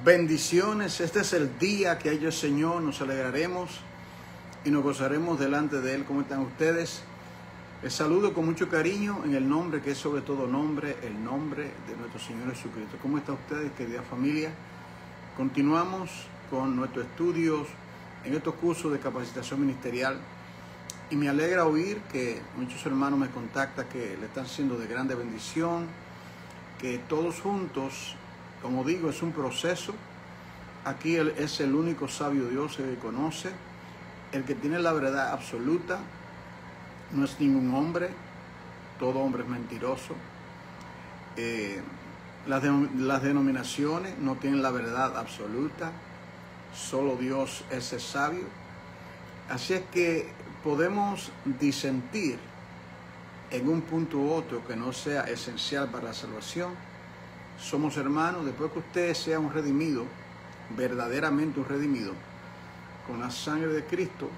Bendiciones, este es el día que ha hecho el Señor, nos alegraremos y nos gozaremos delante de Él. ¿Cómo están ustedes? Les saludo con mucho cariño en el nombre que es sobre todo nombre, el nombre de nuestro Señor Jesucristo. ¿Cómo están ustedes, querida familia? Continuamos con nuestros estudios en estos cursos de capacitación ministerial y me alegra oír que muchos hermanos me contactan que le están siendo de grande bendición, que todos juntos, como digo, es un proceso. Aquí Él es el único sabio Dios que conoce, el que tiene la verdad absoluta. No es ningún hombre, todo hombre es mentiroso. Las denominaciones no tienen la verdad absoluta, solo Dios es el sabio. Así es que podemos disentir en un punto u otro que no sea esencial para la salvación. Somos hermanos. Después que usted sea un redimido, verdaderamente un redimido, con la sangre de Cristo,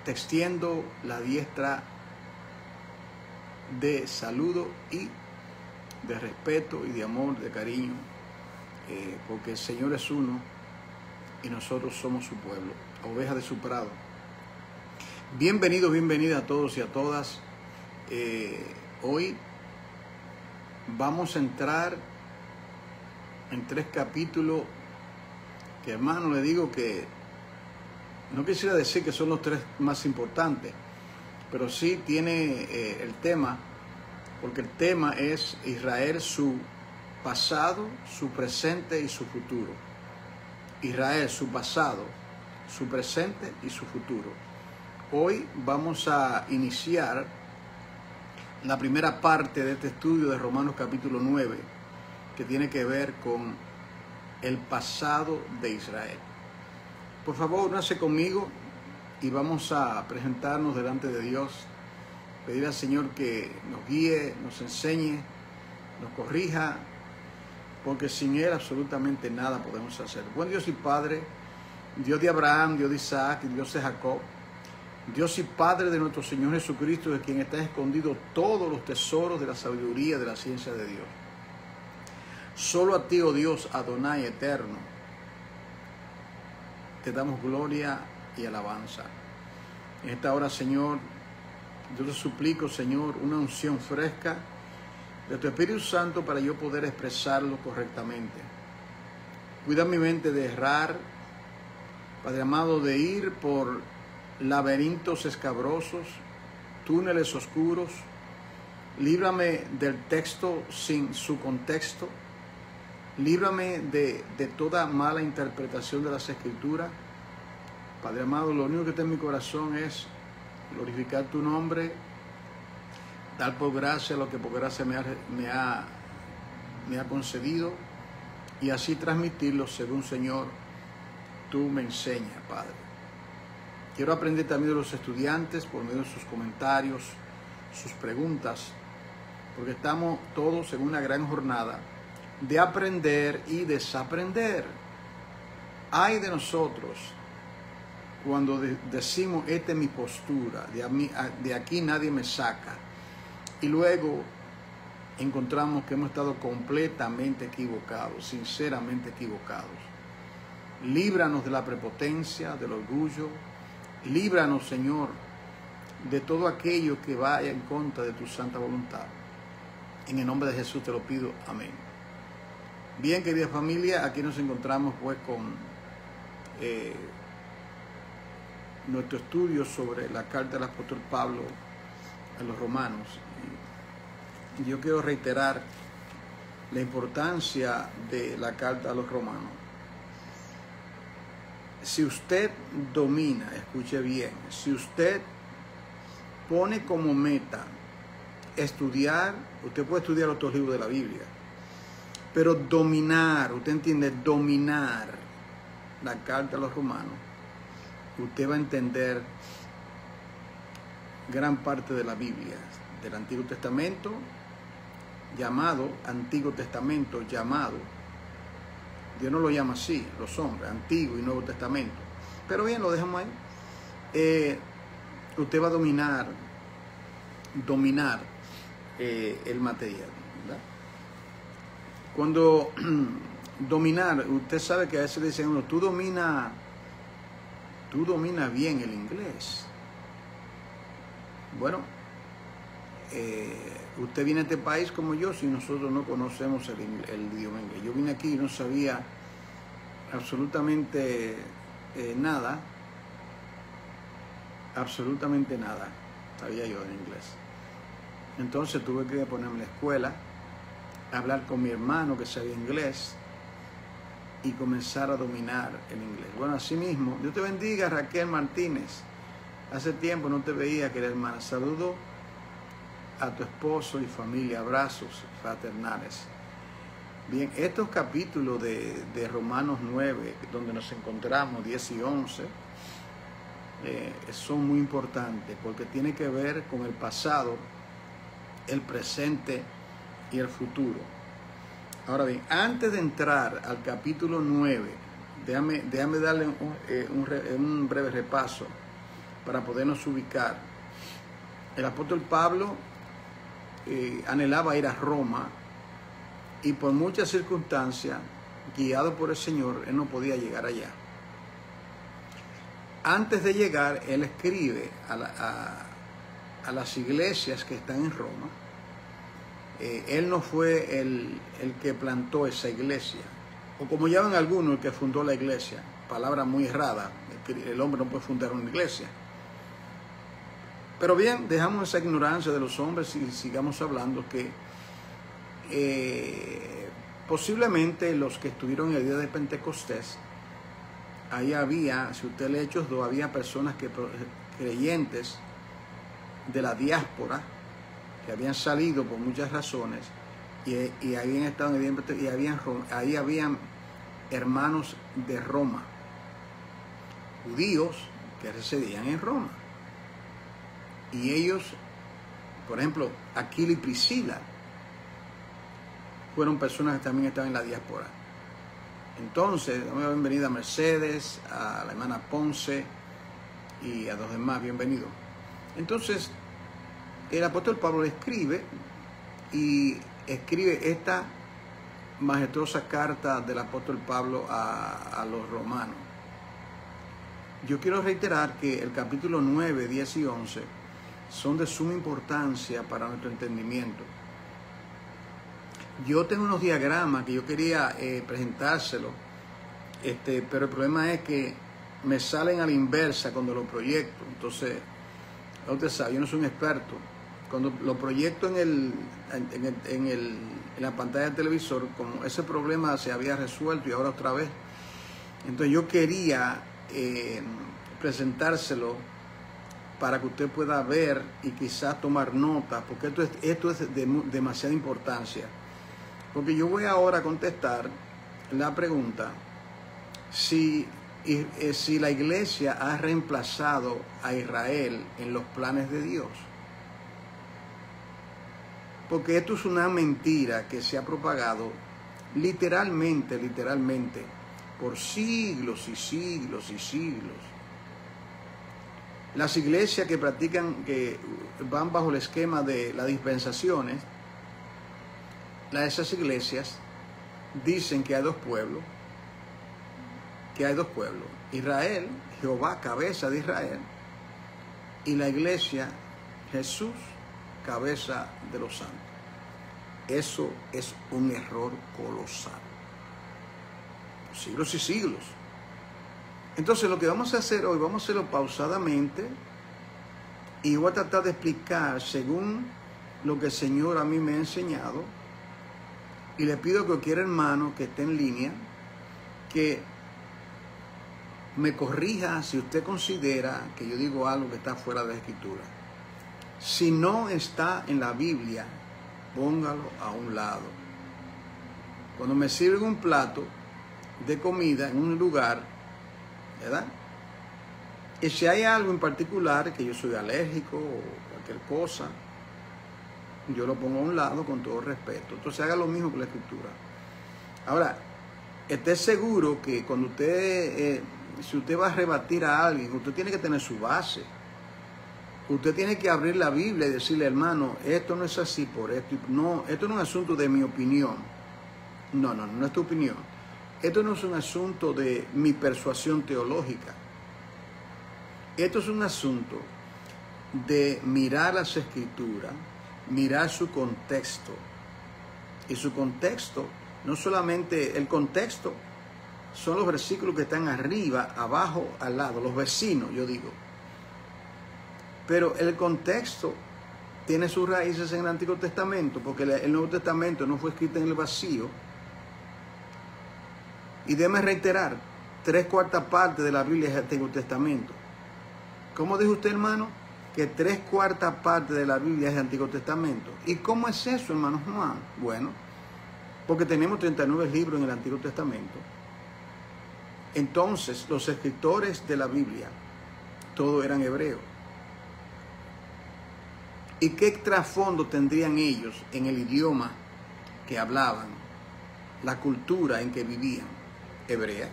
te extiendo la diestra de saludo y de respeto y de amor, de cariño, porque el Señor es uno y nosotros somos su pueblo, ovejas de su prado. Bienvenidos, bienvenidas a todos y a todas. Hoy vamos a entrar en 3 capítulos que, hermano, le digo que no quisiera decir que son los 3 más importantes, pero sí tiene el tema, porque el tema es Israel, su pasado, su presente y su futuro. Israel, su pasado, su presente y su futuro. Hoy vamos a iniciar la primera parte de este estudio de Romanos capítulo 9, que tiene que ver con el pasado de Israel. Por favor, únase conmigo y vamos a presentarnos delante de Dios, pedir al Señor que nos guíe, nos enseñe, nos corrija, porque sin Él absolutamente nada podemos hacer. Buen Dios y Padre, Dios de Abraham, Dios de Isaac y Dios de Jacob, Dios y Padre de nuestro Señor Jesucristo, de quien están escondidos todos los tesoros de la sabiduría y de la ciencia de Dios. Solo a ti, oh Dios, Adonai eterno, te damos gloria y alabanza. En esta hora, Señor, yo te suplico, Señor, una unción fresca de tu Espíritu Santo para yo poder expresarlo correctamente. Cuida mi mente de errar, Padre amado, de ir por laberintos escabrosos, túneles oscuros. Líbrame del texto sin su contexto. Líbrame de toda mala interpretación de las Escrituras. Padre amado, lo único que está en mi corazón es glorificar tu nombre, dar por gracia lo que por gracia me ha concedido y así transmitirlo según, Señor, tú me enseñas, Padre. Quiero aprender también de los estudiantes por medio de sus comentarios, sus preguntas, porque estamos todos en una gran jornada de aprender y desaprender. Ay de nosotros cuando decimos, esta es mi postura, de aquí nadie me saca, y luego encontramos que hemos estado completamente equivocados, sinceramente equivocados. Líbranos de la prepotencia, del orgullo. Líbranos, Señor, de todo aquello que vaya en contra de tu santa voluntad. En el nombre de Jesús te lo pido. Amén. Bien, querida familia, aquí nos encontramos pues con nuestro estudio sobre la carta del apóstol Pablo a los romanos. Y yo quiero reiterar la importancia de la carta a los romanos. Si usted domina, escuche bien, si usted pone como meta estudiar, usted puede estudiar otros libros de la Biblia, pero dominar, usted entiende, dominar la carta a los romanos, usted va a entender gran parte de la Biblia, del Antiguo Testamento, llamado Antiguo Testamento, llamado, Dios no lo llama así, los hombres, Antiguo y Nuevo Testamento. Pero bien, lo dejamos ahí. Usted va a dominar el material, ¿verdad? Cuando dominar, usted sabe que a veces le dicen uno, tú dominas bien el inglés. Bueno, usted viene a este país como yo, si nosotros no conocemos el idioma inglés. Yo vine aquí y no sabía absolutamente nada, sabía yo en inglés. Entonces tuve que ponerme en la escuela, hablar con mi hermano que sabía inglés y comenzar a dominar el inglés. Bueno, así mismo, Dios te bendiga, Raquel Martínez. Hace tiempo no te veía, querida hermana. Saludo a tu esposo y familia, abrazos fraternales. Bien, estos capítulos de Romanos 9, donde nos encontramos, 10 y 11, son muy importantes porque tiene que ver con el pasado, el presente y el futuro. Ahora bien, antes de entrar al capítulo 9, déjame darle un breve repaso para podernos ubicar. El apóstol Pablo anhelaba ir a Roma y por muchas circunstancias, guiado por el Señor, él no podía llegar allá. Antes de llegar, él escribe a las iglesias que están en Roma. Él no fue el que plantó esa iglesia, o como llaman algunos, el que fundó la iglesia. Palabra muy errada, el hombre no puede fundar una iglesia. Pero bien, dejamos esa ignorancia de los hombres y sigamos hablando que posiblemente los que estuvieron en el día de Pentecostés, ahí había, si usted lee Hechos 2, había personas creyentes de la diáspora que habían salido por muchas razones y habían estado en el día y ahí habían hermanos de Roma, judíos que residían en Roma. Y ellos, por ejemplo, Aquila y Priscila, fueron personas que también estaban en la diáspora. Entonces, damos la bienvenida a Mercedes, a la hermana Ponce y a los demás, bienvenidos. Entonces, el apóstol Pablo le escribe esta majestuosa carta del apóstol Pablo a los romanos. Yo quiero reiterar que el capítulo 9, 10 y 11 son de suma importancia para nuestro entendimiento. Yo tengo unos diagramas que yo quería presentárselos, pero el problema es que me salen a la inversa cuando lo proyecto. Entonces, usted sabe, yo no soy un experto. Cuando lo proyecto en la pantalla del televisor, como ese problema se había resuelto y ahora otra vez. Entonces yo quería presentárselo para que usted pueda ver y quizás tomar nota, porque esto es de demasiada importancia. Porque yo voy ahora a contestar la pregunta si la iglesia ha reemplazado a Israel en los planes de Dios. Porque esto es una mentira que se ha propagado literalmente, por siglos y siglos y siglos. Las iglesias que van bajo el esquema de las dispensaciones, esas iglesias dicen que hay dos pueblos, Israel, Jehová, cabeza de Israel, y la iglesia, Jesús, cabeza de los santos. Eso es un error colosal. Siglos y siglos. Entonces lo que vamos a hacer hoy, vamos a hacerlo pausadamente y voy a tratar de explicar según lo que el Señor a mí me ha enseñado. Y le pido a cualquier hermano que esté en línea que me corrija si usted considera que yo digo algo que está fuera de la Escritura. Si no está en la Biblia, póngalo a un lado. Cuando me sirven un plato de comida en un lugar, ¿verdad? Y si hay algo en particular que yo soy alérgico o cualquier cosa, yo lo pongo a un lado con todo respeto. Entonces haga lo mismo con la Escritura. Ahora, esté seguro que cuando si usted va a rebatir a alguien, usted tiene que tener su base. Usted tiene que abrir la Biblia y decirle, hermano, esto no es así por esto. No, esto no es un asunto de mi opinión. No es tu opinión. esto no es un asunto de mi persuasión teológica. Esto es un asunto de mirar las Escrituras, mirar su contexto. Y su contexto, no solamente el contexto, son los versículos que están arriba, abajo, al lado, los vecinos, yo digo. Pero el contexto tiene sus raíces en el Antiguo Testamento, porque el Nuevo Testamento no fue escrito en el vacío. Y déjeme reiterar, 3/4 partes de la Biblia es el Antiguo Testamento. ¿Cómo dijo usted, hermano? Que 3/4 partes de la Biblia es el Antiguo Testamento. ¿Y cómo es eso, hermano Juan? Bueno, porque tenemos 39 libros en el Antiguo Testamento. Entonces, los escritores de la Biblia, todos eran hebreos. ¿Y qué trasfondo tendrían ellos en el idioma que hablaban, la cultura en que vivían? Hebrea.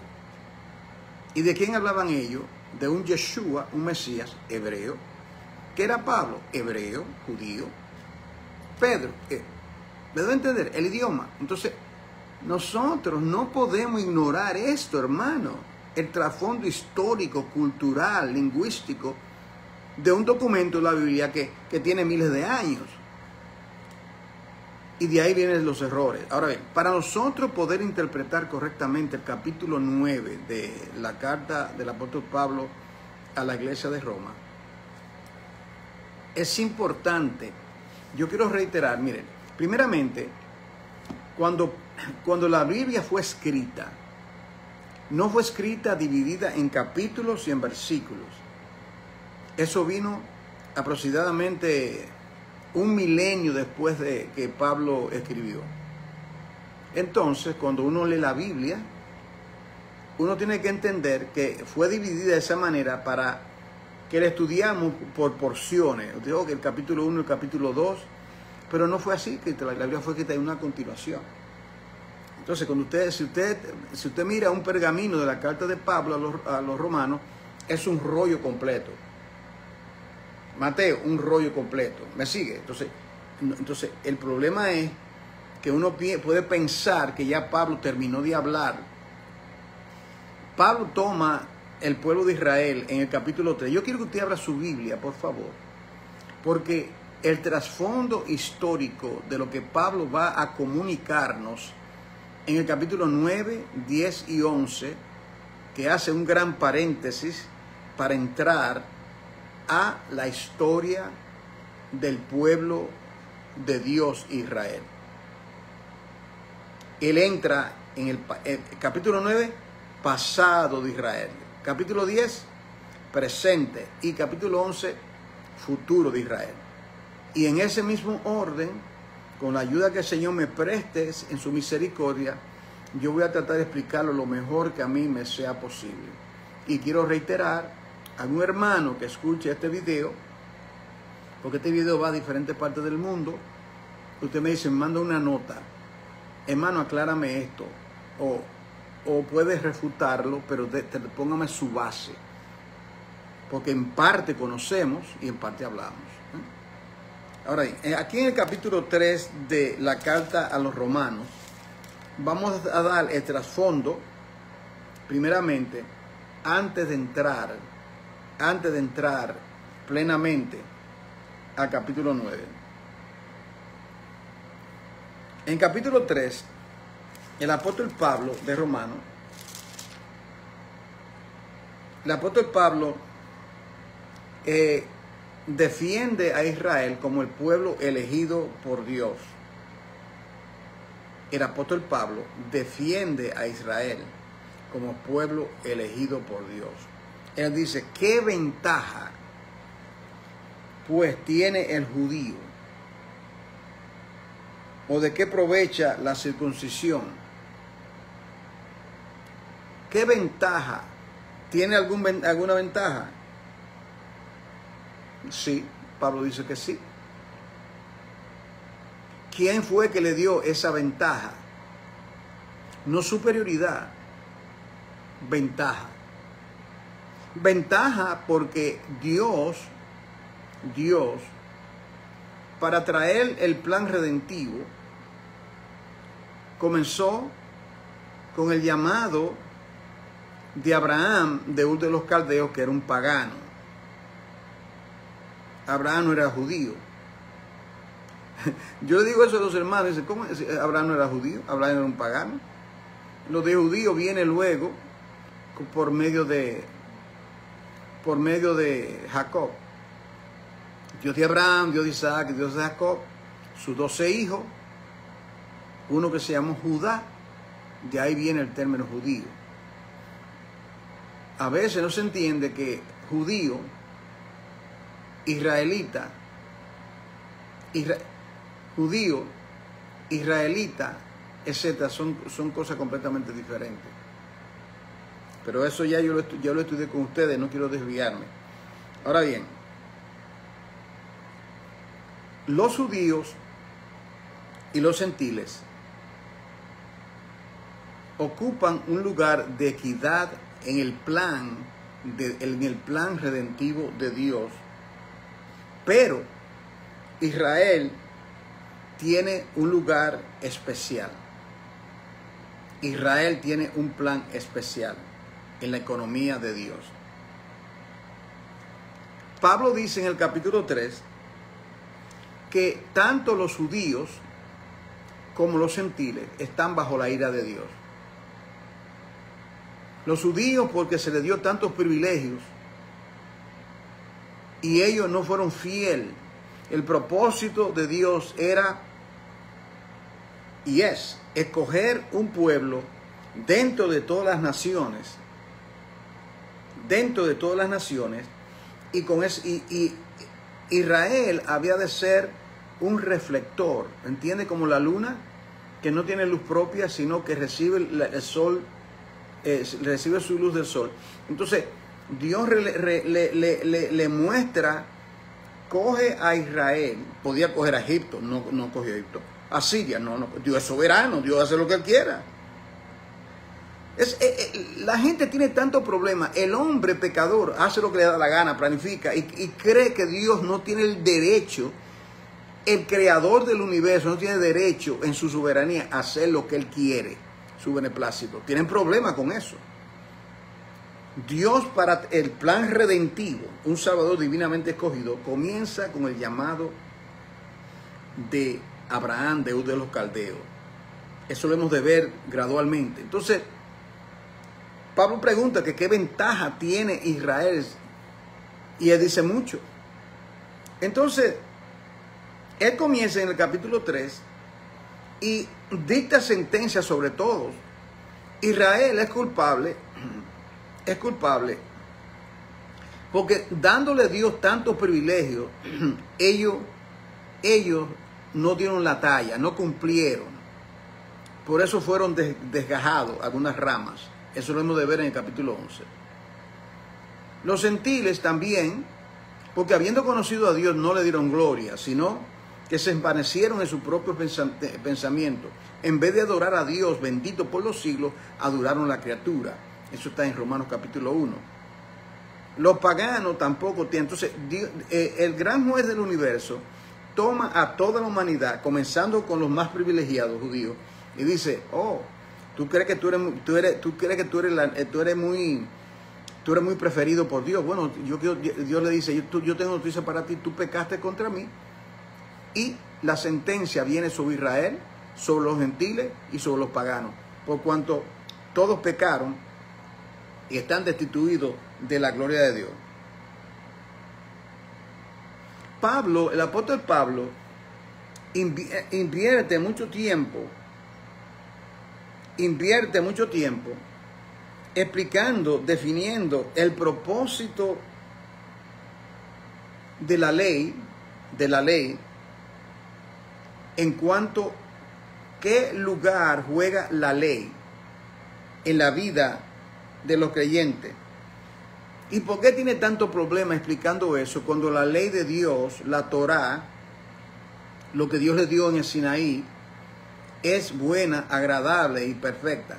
¿Y de quién hablaban ellos? De un Yeshua, un Mesías, hebreo. ¿Qué era Pablo? Hebreo, judío. Pedro, ¿me doy a entender? El idioma. Entonces, nosotros no podemos ignorar esto, hermano. El trasfondo histórico, cultural, lingüístico de un documento de la Biblia que tiene miles de años. Y de ahí vienen los errores. Ahora bien, para nosotros poder interpretar correctamente el capítulo 9 de la carta del apóstol Pablo a la iglesia de Roma, es importante, yo quiero reiterar, miren, primeramente, cuando la Biblia fue escrita, no fue escrita dividida en capítulos y en versículos. Eso vino aproximadamente 1 milenio después de que Pablo escribió. Entonces, cuando uno lee la Biblia, uno tiene que entender que fue dividida de esa manera para que la estudiamos por porciones. Os digo que el capítulo 1 y el capítulo 2, pero no fue así, que la Biblia fue escrita en una continuación. Entonces, si usted mira un pergamino de la carta de Pablo a los romanos, es un rollo completo. Mateo, un rollo completo. ¿Me sigue? Entonces, el problema es que uno puede pensar que ya Pablo terminó de hablar. Pablo toma el pueblo de Israel en el capítulo 3. Yo quiero que usted abra su Biblia, por favor, porque el trasfondo histórico de lo que Pablo va a comunicarnos en el capítulo 9, 10 y 11, que hace un gran paréntesis para entrar a la historia del pueblo de Dios Israel. Él entra en el capítulo 9, pasado de Israel. Capítulo 10, presente. Y capítulo 11, futuro de Israel. Y en ese mismo orden, con la ayuda que el Señor me preste en su misericordia, yo voy a tratar de explicarlo lo mejor que a mí me sea posible. Y quiero reiterar a un hermano que escuche este video, porque este video va a diferentes partes del mundo. Usted me dice, me manda una nota, hermano, aclárame esto, o puedes refutarlo, pero póngame su base, porque en parte conocemos y en parte hablamos. Ahora, aquí en el capítulo 3 de la carta a los romanos, vamos a dar el trasfondo, primeramente, antes de entrar plenamente al capítulo 9. En capítulo 3, el apóstol Pablo de Romano, el apóstol Pablo defiende a Israel como el pueblo elegido por Dios. El apóstol Pablo defiende a Israel como pueblo elegido por Dios. Él dice, ¿qué ventaja pues tiene el judío? ¿O de qué aprovecha la circuncisión? ¿Qué ventaja? ¿Tiene alguna ventaja? Sí, Pablo dice que sí. ¿Quién fue que le dio esa ventaja? No superioridad, ventaja. Ventaja porque Dios, para traer el plan redentivo, comenzó con el llamado de Abraham de Ur de los Caldeos, que era un pagano. Abraham no era judío. Yo le digo eso a los hermanos, dicen, ¿cómo Abraham no era judío? Abraham era un pagano. Lo de judío viene luego por medio de Jacob. Dios de Abraham, Dios de Isaac, Dios de Jacob, sus 12 hijos, uno que se llamó Judá, de ahí viene el término judío. A veces no se entiende que judío, israelita, etcétera, son cosas completamente diferentes. Pero eso ya yo lo estudié con ustedes, no quiero desviarme. Ahora bien, los judíos y los gentiles ocupan un lugar de equidad en el plan redentivo de Dios, pero Israel tiene un lugar especial. Israel tiene un plan especial en la economía de Dios. Pablo dice en el capítulo 3 que tanto los judíos como los gentiles están bajo la ira de Dios. Los judíos porque se les dio tantos privilegios y ellos no fueron fieles. El propósito de Dios era y es escoger un pueblo dentro de todas las naciones, y con eso, y Israel había de ser un reflector, ¿entiende? Como la luna que no tiene luz propia, sino que recibe el sol, recibe su luz del sol. Entonces Dios le muestra, coge a Israel, podía coger a Egipto, no cogió a Egipto, a Siria, no, Dios es soberano, Dios hace lo que Él quiera. La gente tiene tanto problema, el hombre pecador hace lo que le da la gana, planifica y cree que Dios no tiene el derecho, el creador del universo no tiene derecho en su soberanía a hacer lo que Él quiere, su beneplácito. Tienen problemas con eso. Dios, para el plan redentivo, un Salvador divinamente escogido, comienza con el llamado de Abraham de Ur de los Caldeos. Eso lo hemos de ver gradualmente. Entonces, Pablo pregunta que qué ventaja tiene Israel, y él dice mucho. Entonces, él comienza en el capítulo 3 y dicta sentencia sobre todos. Israel es culpable porque dándole a Dios tantos privilegios, ellos no dieron la talla, no cumplieron. Por eso fueron desgajados algunas ramas. Eso lo hemos de ver en el capítulo 11. Los gentiles también, porque habiendo conocido a Dios no le dieron gloria, sino que se envanecieron en su propio pensamiento. En vez de adorar a Dios, bendito por los siglos, adoraron la criatura. Eso está en Romanos capítulo 1. Los paganos tampoco tienen. Entonces, el gran juez del universo toma a toda la humanidad, comenzando con los más privilegiados judíos, y dice, oh, tú crees que tú eres muy preferido por Dios. Bueno, Dios le dice, yo tengo noticia para ti, tú pecaste contra mí. Y la sentencia viene sobre Israel, sobre los gentiles y sobre los paganos, por cuanto todos pecaron y están destituidos de la gloria de Dios. Pablo, el apóstol Pablo, invierte mucho tiempo explicando, definiendo el propósito de la ley, en cuanto qué lugar juega la ley en la vida de los creyentes. ¿Y por qué tiene tanto problema explicando eso cuando la ley de Dios, la Torá, lo que Dios le dio en el Sinaí, es buena, agradable y perfecta?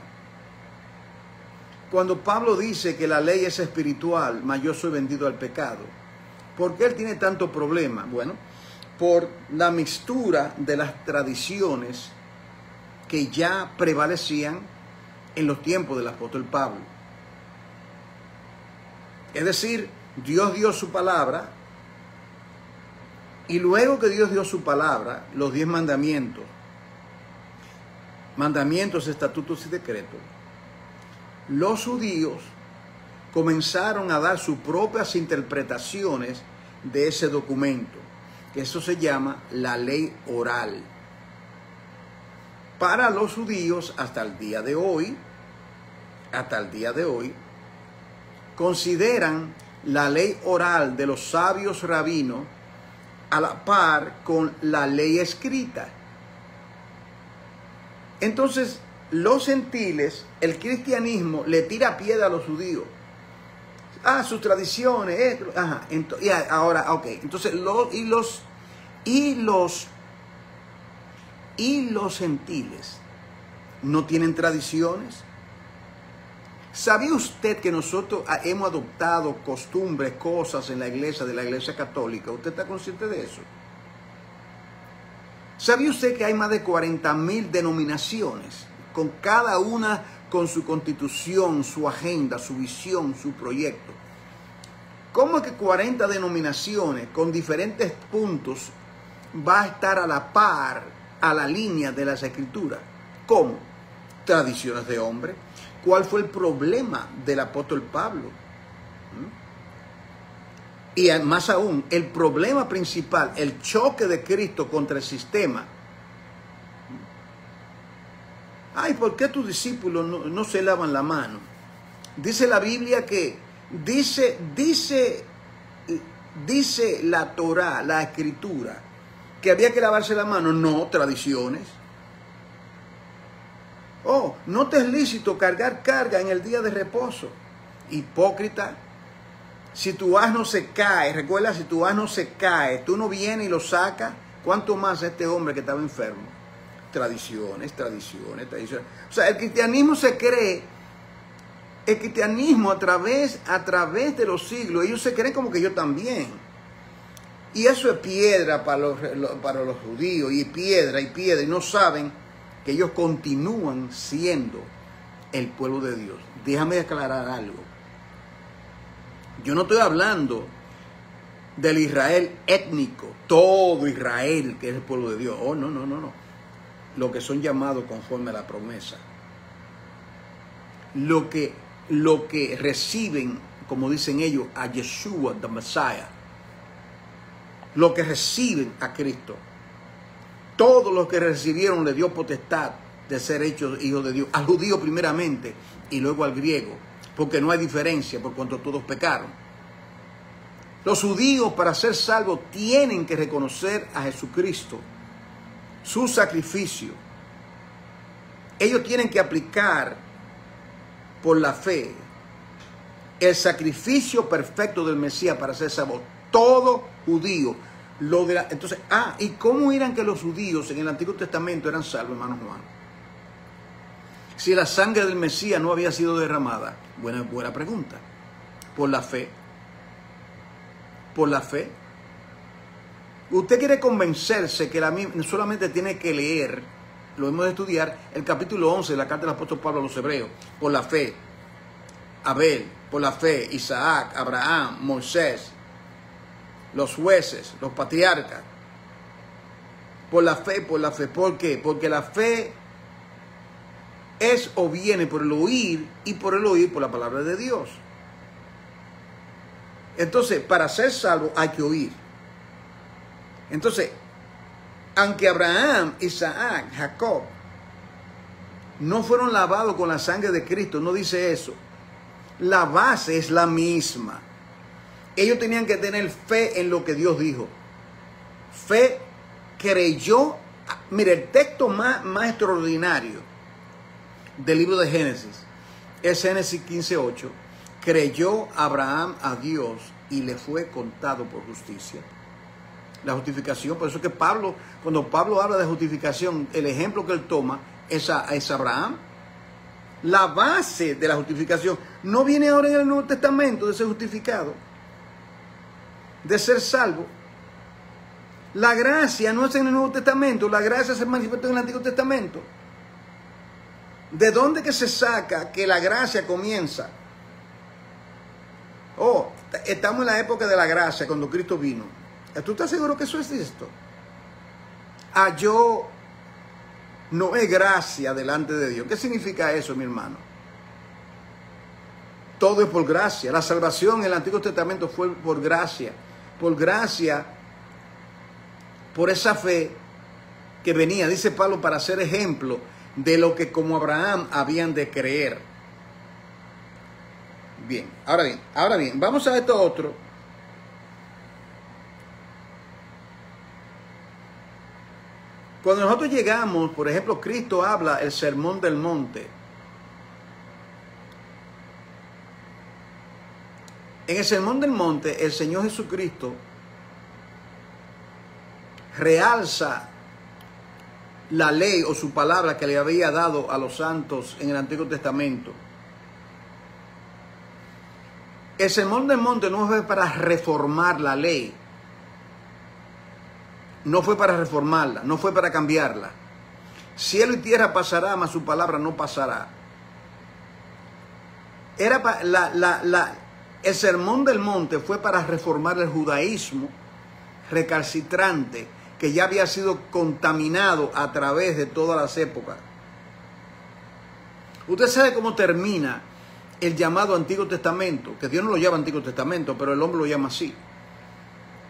Cuando Pablo dice que la ley es espiritual, mas yo soy vendido al pecado, ¿por qué él tiene tanto problema? Bueno, por la mixtura de las tradiciones que ya prevalecían en los tiempos del apóstol Pablo. Es decir, Dios dio su palabra, y luego que Dios dio su palabra, los 10 mandamientos, estatutos y decretos, los judíos comenzaron a dar sus propias interpretaciones de ese documento. Eso se llama la ley oral. Para los judíos, hasta el día de hoy, consideran la ley oral de los sabios rabinos a la par con la ley escrita. Entonces, los gentiles, el cristianismo le tira piedra a los judíos. Sus tradiciones, ahora, ok. Entonces, los gentiles no tienen tradiciones. ¿Sabía usted que nosotros hemos adoptado costumbres, cosas en la iglesia, de la iglesia católica? ¿Usted está consciente de eso? ¿Sabía usted que hay más de 40,000 denominaciones, con cada una con su constitución, su agenda, su visión, su proyecto? ¿Cómo es que 40 denominaciones con diferentes puntos va a estar a la par, a la línea de las escrituras? ¿Cómo? Tradiciones de hombre. ¿Cuál fue el problema del apóstol Pablo? Y más aún, el problema principal, el choque de Cristo contra el sistema. ¿Por qué tus discípulos no se lavan la mano? Dice la Biblia que, dice la Torá, la Escritura, que había que lavarse la mano. No, tradiciones. No te es lícito cargar carga en el día de reposo. Hipócrita. Si tu asno se cae, recuerda, si tu asno se cae, tú no vienes y lo sacas, ¿cuánto más este hombre que estaba enfermo? Tradiciones. O sea, el cristianismo se cree, a través de los siglos, ellos se creen como que yo también. Y eso es piedra para los judíos, y piedra, y no saben que ellos continúan siendo el pueblo de Dios. Déjame aclarar algo. Yo no estoy hablando del Israel étnico, todo Israel que es el pueblo de Dios. No. Lo que son llamados conforme a la promesa. Lo que reciben, como dicen ellos, a Yeshua, the Messiah. Lo que reciben a Cristo. Todos los que recibieron le dio potestad de ser hechos hijos de Dios. Al judío primeramente y luego al griego. Porque no hay diferencia por cuanto todos pecaron. Los judíos, para ser salvos, tienen que reconocer a Jesucristo, su sacrificio. Ellos tienen que aplicar por la fe el sacrificio perfecto del Mesías para ser salvo. Todo judío. Entonces, ¿y cómo eran que los judíos en el Antiguo Testamento eran salvos, hermano Juan? Si la sangre del Mesías no había sido derramada. Buena pregunta. Por la fe. Por la fe. Usted quiere convencerse que solamente tiene que leer, lo hemos de estudiar, el capítulo 11 de la carta del apóstol Pablo a los Hebreos. Por la fe. Abel, por la fe, Isaac, Abraham, Moisés, los jueces, los patriarcas. Por la fe. ¿Por qué? Porque la fe es o viene por el oír, y por el oír por la palabra de Dios. Entonces, para ser salvo hay que oír. Entonces, aunque Abraham, Isaac, Jacob no fueron lavados con la sangre de Cristo, no dice eso. La base es la misma. Ellos tenían que tener fe en lo que Dios dijo. Fe creyó. Mire, el texto más extraordinario del libro de Génesis es Génesis 15:8. Creyó Abraham a Dios y le fue contado por justicia. La justificación, por eso es que cuando Pablo habla de justificación, el ejemplo que él toma es Abraham. La base de la justificación no viene ahora en el Nuevo Testamento de ser justificado, de ser salvo. La gracia no es en el Nuevo Testamento, la gracia se manifestó en el Antiguo Testamento. ¿De dónde que se saca que la gracia comienza? Oh, estamos en la época de la gracia, cuando Cristo vino. ¿Tú estás seguro que eso es esto? Yo no es gracia delante de Dios. ¿Qué significa eso, mi hermano? Todo es por gracia. La salvación en el Antiguo Testamento fue por gracia. Por gracia, por esa fe que venía, dice Pablo, para ser ejemplo de lo que como Abraham habían de creer. Bien, ahora bien, vamos a esto otro. Cuando nosotros llegamos, por ejemplo, Cristo habla el sermón del monte. En el sermón del monte, el Señor Jesucristo realza la ley o su palabra que le había dado a los santos en el Antiguo Testamento. El sermón del monte no fue para reformar la ley. No fue para reformarla, no fue para cambiarla. Cielo y tierra pasará, mas su palabra no pasará. El sermón del monte fue para reformar el judaísmo recalcitrante que ya había sido contaminado a través de todas las épocas. Usted sabe cómo termina el llamado Antiguo Testamento, que Dios no lo llama Antiguo Testamento, pero el hombre lo llama así.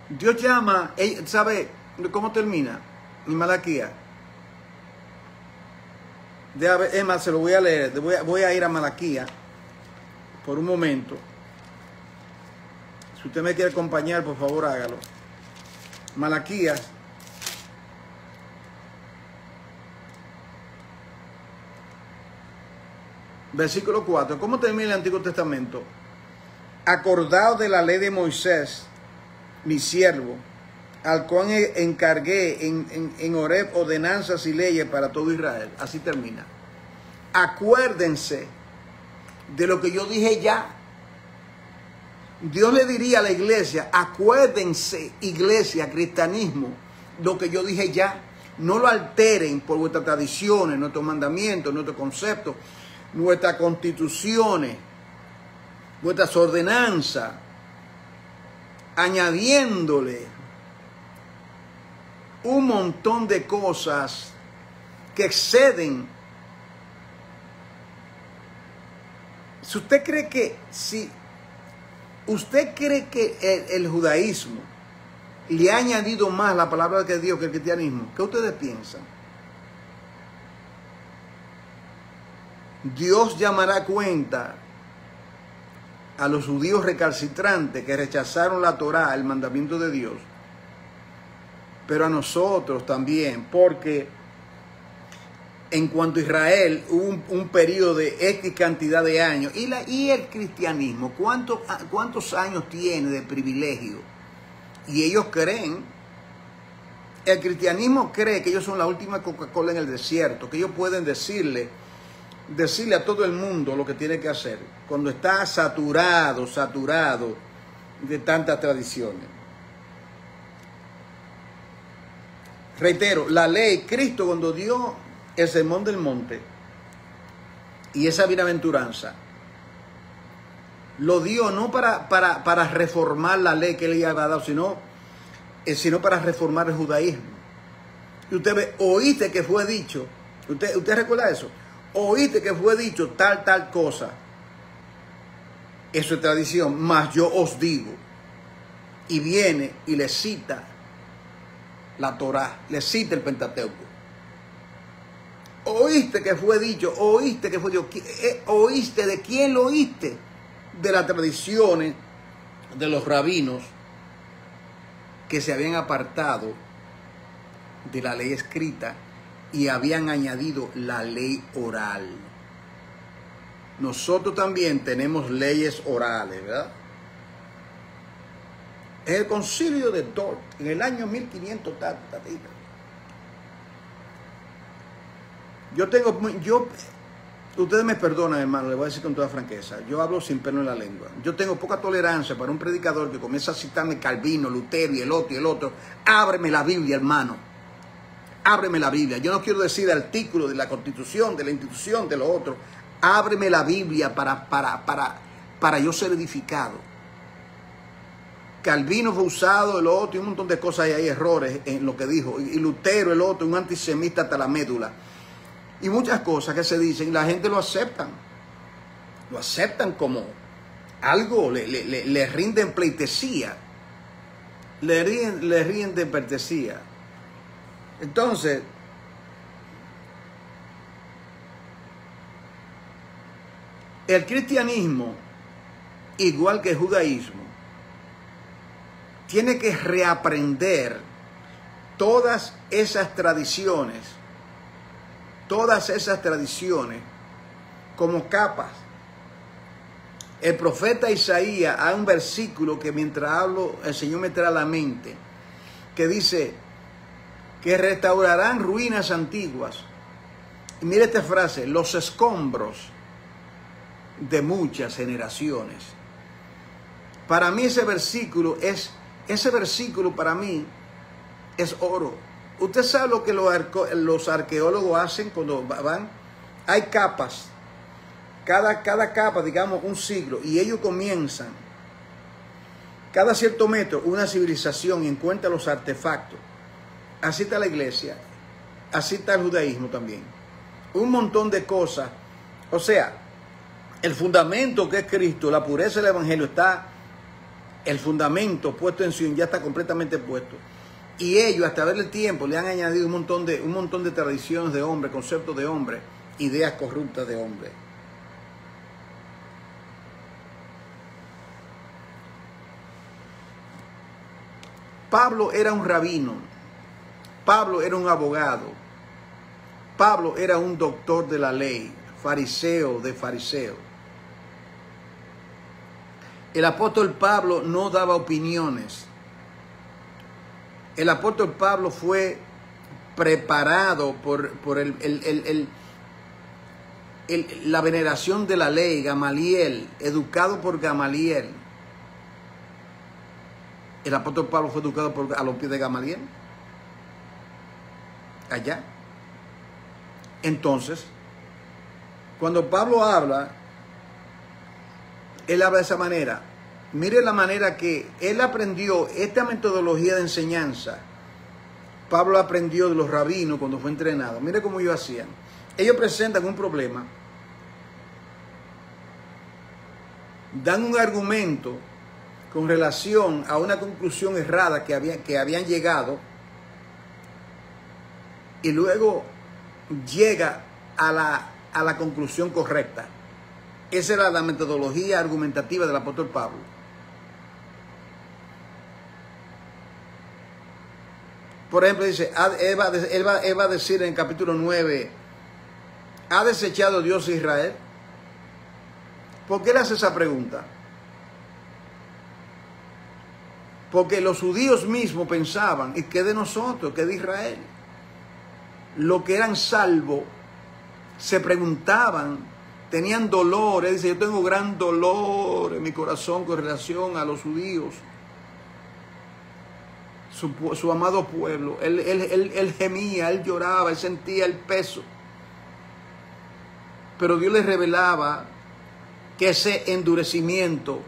Dios llama, ¿sabe cómo termina? En Malaquías. Es más, se lo voy a leer. Voy a ir a Malaquías por un momento. Si usted me quiere acompañar, por favor, hágalo. Malaquías. Versículo 4. ¿Cómo termina el Antiguo Testamento? Acordado de la ley de Moisés, mi siervo, al cual encargué en Horeb ordenanzas y leyes para todo Israel. Así termina. Acuérdense de lo que yo dije ya. Dios le diría a la iglesia, acuérdense, iglesia, cristianismo, lo que yo dije ya. No lo alteren por vuestras tradiciones, nuestros mandamientos, nuestros conceptos, nuestras constituciones, vuestras ordenanzas, añadiéndole un montón de cosas que exceden. Si usted cree que, usted cree que el judaísmo le ha añadido más la palabra de Dios que el cristianismo, ¿qué ustedes piensan? Dios llamará a cuenta a los judíos recalcitrantes que rechazaron la Torá, el mandamiento de Dios, pero a nosotros también, porque en cuanto a Israel hubo un periodo de X cantidad de años, y el cristianismo, ¿cuántos años tiene de privilegio? Y ellos creen, el cristianismo cree que ellos son la última Coca-Cola en el desierto, que ellos pueden decirle a todo el mundo lo que tiene que hacer, cuando está saturado de tantas tradiciones. Reitero, la ley, Cristo cuando dio el sermón del monte y esa bienaventuranza, lo dio no para reformar la ley que él le había dado, sino para reformar el judaísmo. Y usted ve, oíste que fue dicho, ¿usted recuerda eso? Oíste que fue dicho tal cosa. Eso es tradición, mas yo os digo. Y viene y le cita la Torá, le cita el Pentateuco. Oíste que fue dicho, oíste que fue dicho. ¿Oíste de quién lo oíste? De las tradiciones de los rabinos que se habían apartado de la ley escrita y habían añadido la ley oral. Nosotros también tenemos leyes orales, ¿verdad? En el concilio de Dort, en el año 1500, ustedes me perdonan, hermano, les voy a decir con toda franqueza, yo hablo sin pelo en la lengua. Yo tengo poca tolerancia para un predicador que comienza a citarme Calvino, Lutero y el otro. Ábreme la Biblia, hermano. Ábreme la Biblia. Yo no quiero decir de artículo, de la Constitución, de la institución, de lo otro. Ábreme la Biblia para yo ser edificado. Calvino fue usado, el otro, y un montón de cosas, y hay errores en lo que dijo. Y Lutero, el otro, un antisemita hasta la médula. Y muchas cosas que se dicen, y la gente lo aceptan. Lo aceptan como algo, le rinden pleitesía. Le rinden pleitesía. Entonces, el cristianismo, igual que el judaísmo, tiene que reaprender todas esas tradiciones como capas. El profeta Isaías, hay un versículo que mientras hablo, el Señor me trae a la mente, que dice que restaurarán ruinas antiguas. Y mire esta frase, los escombros de muchas generaciones. Para mí ese versículo para mí es oro. Usted sabe lo que los arqueólogos hacen cuando van. Hay capas. Cada capa, digamos, un siglo. Y ellos comienzan, cada cierto metro, una civilización y encuentra los artefactos. Así está la iglesia. Así está el judaísmo también. Un montón de cosas. O sea, el fundamento que es Cristo, la pureza del evangelio, está, el fundamento puesto en Sion ya está completamente puesto. Y ellos, hasta ver el tiempo, le han añadido un montón de tradiciones de hombre, conceptos de hombre, ideas corruptas de hombre. Pablo era un rabino. Pablo era un abogado. Pablo era un doctor de la ley, fariseo de fariseos. El apóstol Pablo no daba opiniones. El apóstol Pablo fue preparado por la veneración de la ley, Gamaliel, educado por Gamaliel. El apóstol Pablo fue educado a los pies de Gamaliel. Allá. Entonces, cuando Pablo habla, él habla de esa manera. Mire la manera que él aprendió esta metodología de enseñanza. Pablo aprendió de los rabinos cuando fue entrenado. Mire cómo ellos hacían. Ellos presentan un problema, dan un argumento con relación a una conclusión errada que habían llegado, y luego llega a la conclusión correcta. Esa era la metodología argumentativa del apóstol Pablo. Por ejemplo, dice, él va a decir en el capítulo 9, ¿ha desechado Dios a Israel? ¿Por qué le hace esa pregunta? Porque los judíos mismos pensaban, ¿y qué de nosotros? ¿Qué de Israel? Los que eran salvos se preguntaban, tenían dolor. Él dice, yo tengo gran dolor en mi corazón con relación a los judíos, su amado pueblo. Él gemía, él lloraba, él sentía el peso. Pero Dios les revelaba que ese endurecimiento,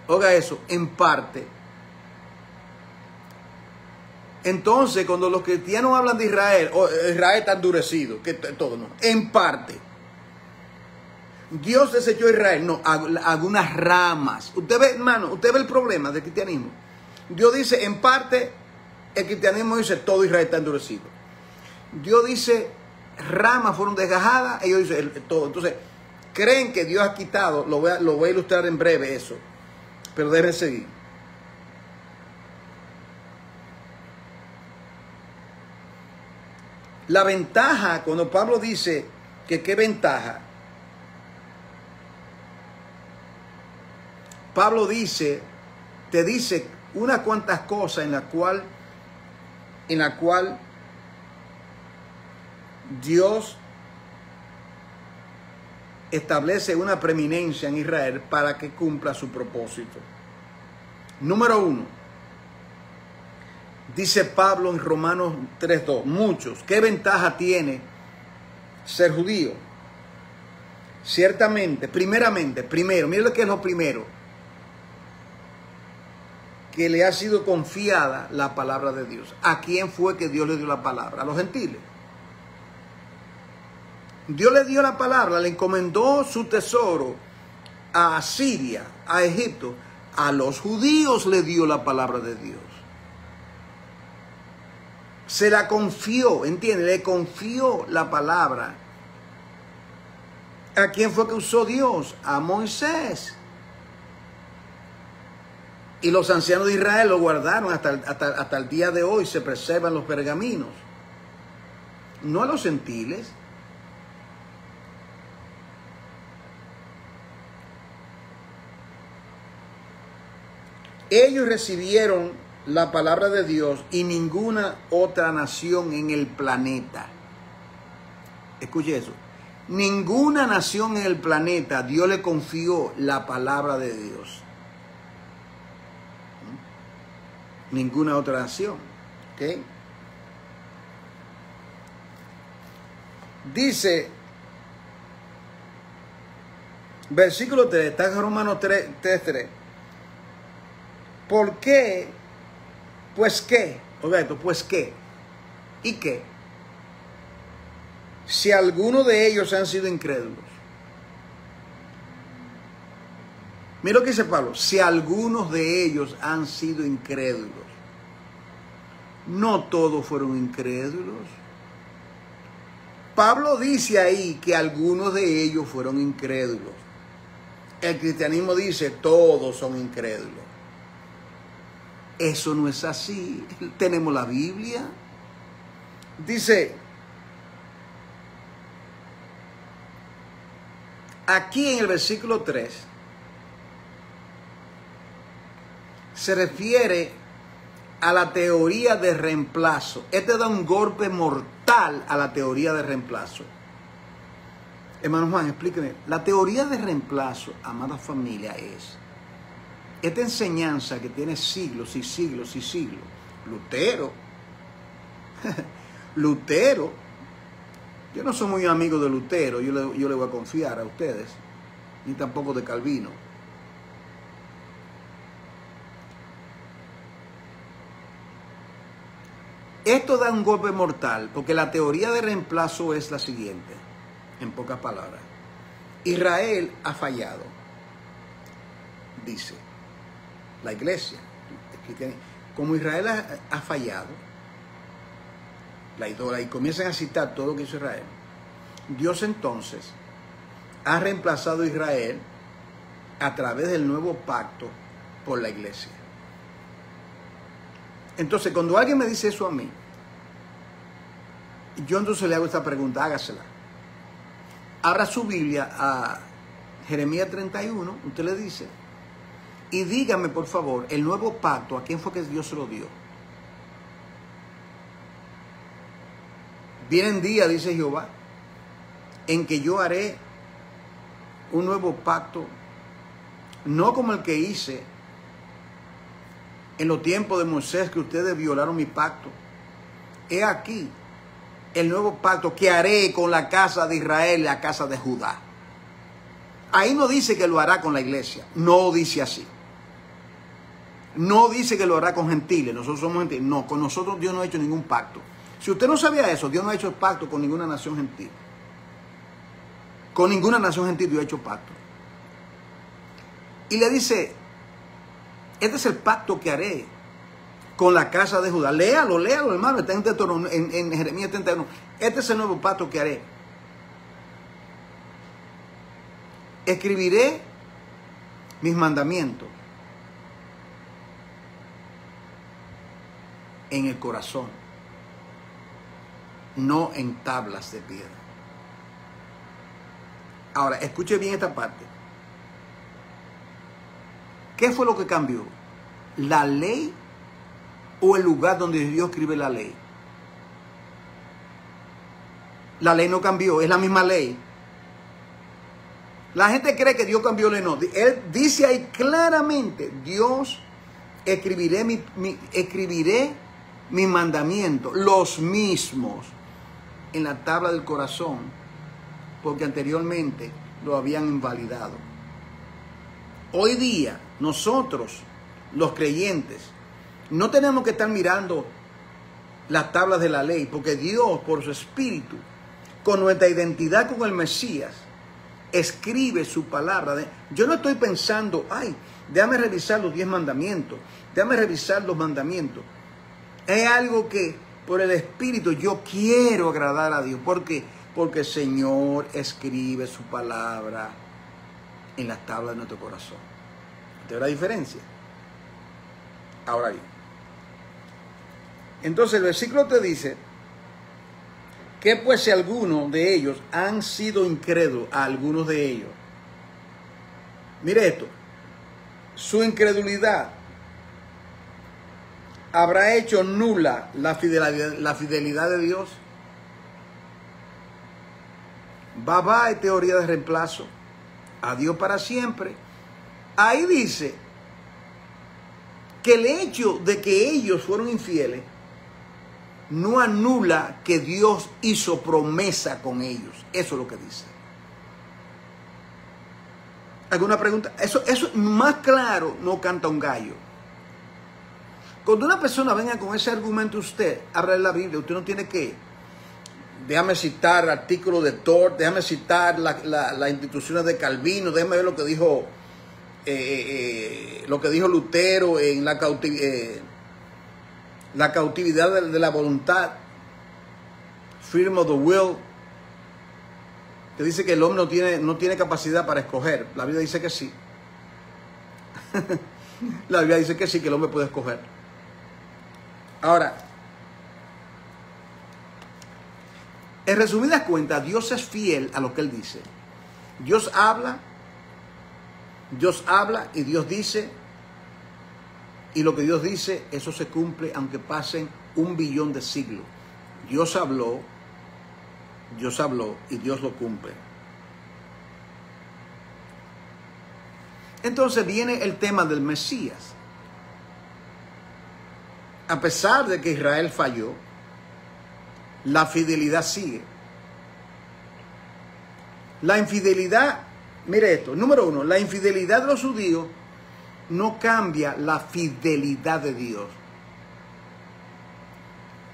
oiga eso, en parte. Entonces, cuando los cristianos hablan de Israel, Israel está endurecido, que todo no, en parte. Dios desechó a Israel, no, algunas ramas. Usted ve, hermano, usted ve el problema del cristianismo. Dios dice, en parte, el cristianismo dice, todo Israel está endurecido. Dios dice, ramas fueron desgajadas, ellos dicen, todo. Entonces, creen que Dios ha quitado, lo voy a ilustrar en breve eso, pero deben seguir. La ventaja, cuando Pablo dice que qué ventaja, Pablo dice, te dice unas cuantas cosas en la cual Dios establece una preeminencia en Israel para que cumpla su propósito. Número 1, Dice Pablo en Romanos 3:2, muchos. ¿Qué ventaja tiene ser judío? Ciertamente, primero, mire lo que es lo primero, que le ha sido confiada la palabra de Dios. ¿A quién fue que Dios le dio la palabra? A los gentiles. Dios le dio la palabra, le encomendó su tesoro a Asiria, a Egipto. A los judíos le dio la palabra de Dios. Se la confió, ¿entiende? Le confió la palabra. ¿A quién fue que usó Dios? A Moisés. Y los ancianos de Israel lo guardaron hasta el día de hoy. Se preservan los pergaminos. No a los gentiles. Ellos recibieron la palabra de Dios y ninguna otra nación en el planeta. Escuche eso. Ninguna nación en el planeta Dios le confió la palabra de Dios. Ninguna otra nación. ¿Ok? Dice, versículo 3, está en Romanos 3:3. ¿Por qué? Pues qué. Oiga esto, pues qué. ¿Y qué? Si algunos de ellos han sido incrédulos. Mira lo que dice Pablo. Si algunos de ellos han sido incrédulos. No todos fueron incrédulos. Pablo dice ahí que algunos de ellos fueron incrédulos. El cristianismo dice todos son incrédulos. Eso no es así. Tenemos la Biblia. Dice, aquí en el versículo 3, se refiere a la teoría de reemplazo. Este da un golpe mortal a la teoría de reemplazo. Hermano Juan, explíqueme. La teoría de reemplazo, amada familia, es esta enseñanza que tiene siglos y siglos y siglos. Lutero, yo no soy muy amigo de Lutero, yo le voy a confiar a ustedes, ni tampoco de Calvino. Esto da un golpe mortal, porque la teoría de reemplazo es la siguiente, en pocas palabras. Israel ha fallado, dice la iglesia. Como Israel ha fallado, y comienzan a citar todo lo que hizo Israel, Dios entonces ha reemplazado a Israel a través del nuevo pacto por la iglesia. Entonces, cuando alguien me dice eso a mí, yo entonces le hago esta pregunta, hágasela. Abra su Biblia a Jeremías 31, usted le dice, y dígame por favor, el nuevo pacto, ¿a quién fue que Dios se lo dio? Vienen días, dice Jehová, en que yo haré un nuevo pacto, no como el que hice en los tiempos de Moisés, que ustedes violaron mi pacto. He aquí el nuevo pacto que haré con la casa de Israel y la casa de Judá. Ahí no dice que lo hará con la iglesia, no dice así. No dice que lo hará con gentiles, nosotros somos gentiles. No, con nosotros Dios no ha hecho ningún pacto. Si usted no sabía eso, Dios no ha hecho pacto con ninguna nación gentil. Con ninguna nación gentil Dios ha hecho pacto. Y le dice, este es el pacto que haré con la casa de Judá. Léalo, hermano, está en Jeremías 31. Este es el nuevo pacto que haré. Escribiré mis mandamientos en el corazón, no en tablas de piedra. Ahora, escuche bien esta parte. ¿Qué fue lo que cambió? ¿La ley o el lugar donde Dios escribe la ley? La ley no cambió, es la misma ley. La gente cree que Dios cambió la ley. No, él dice ahí claramente, Dios escribiré mis mandamientos, los mismos, en la tabla del corazón, porque anteriormente lo habían invalidado. Hoy día, nosotros, los creyentes, no tenemos que estar mirando las tablas de la ley, porque Dios, por su Espíritu, con nuestra identidad con el Mesías, escribe su palabra. Yo no estoy pensando, ay, déjame revisar los 10 mandamientos, déjame revisar los mandamientos. Es algo que por el Espíritu yo quiero agradar a Dios. ¿Por qué? Porque el Señor escribe su palabra en las tablas de nuestro corazón. ¿Te ve la diferencia? Ahora bien, entonces el versículo te dice que pues si algunos de ellos han sido incrédulos, a algunos de ellos, mire esto, su incredulidad habrá hecho nula la fidelidad de Dios. Bye teoría de reemplazo. Adiós para siempre. Ahí dice que el hecho de que ellos fueron infieles no anula que Dios hizo promesa con ellos. Eso es lo que dice. ¿Alguna pregunta? Eso más claro no canta un gallo. Cuando una persona venga con ese argumento, usted abra la Biblia, usted no tiene que, déjame citar artículos de Thor, déjame citar las instituciones de Calvino, déjame ver lo que dijo Lutero en la cautividad de la voluntad, freedom of the will, que dice que el hombre no tiene capacidad para escoger. La Biblia dice que sí. La Biblia dice que sí, que el hombre puede escoger. Ahora, en resumidas cuentas, Dios es fiel a lo que Él dice. Dios habla y Dios dice, y lo que Dios dice, eso se cumple aunque pasen 1 billón de siglos. Dios habló y Dios lo cumple. Entonces viene el tema del Mesías. A pesar de que Israel falló, la fidelidad sigue. La infidelidad, mire esto, número 1, la infidelidad de los judíos no cambia la fidelidad de Dios.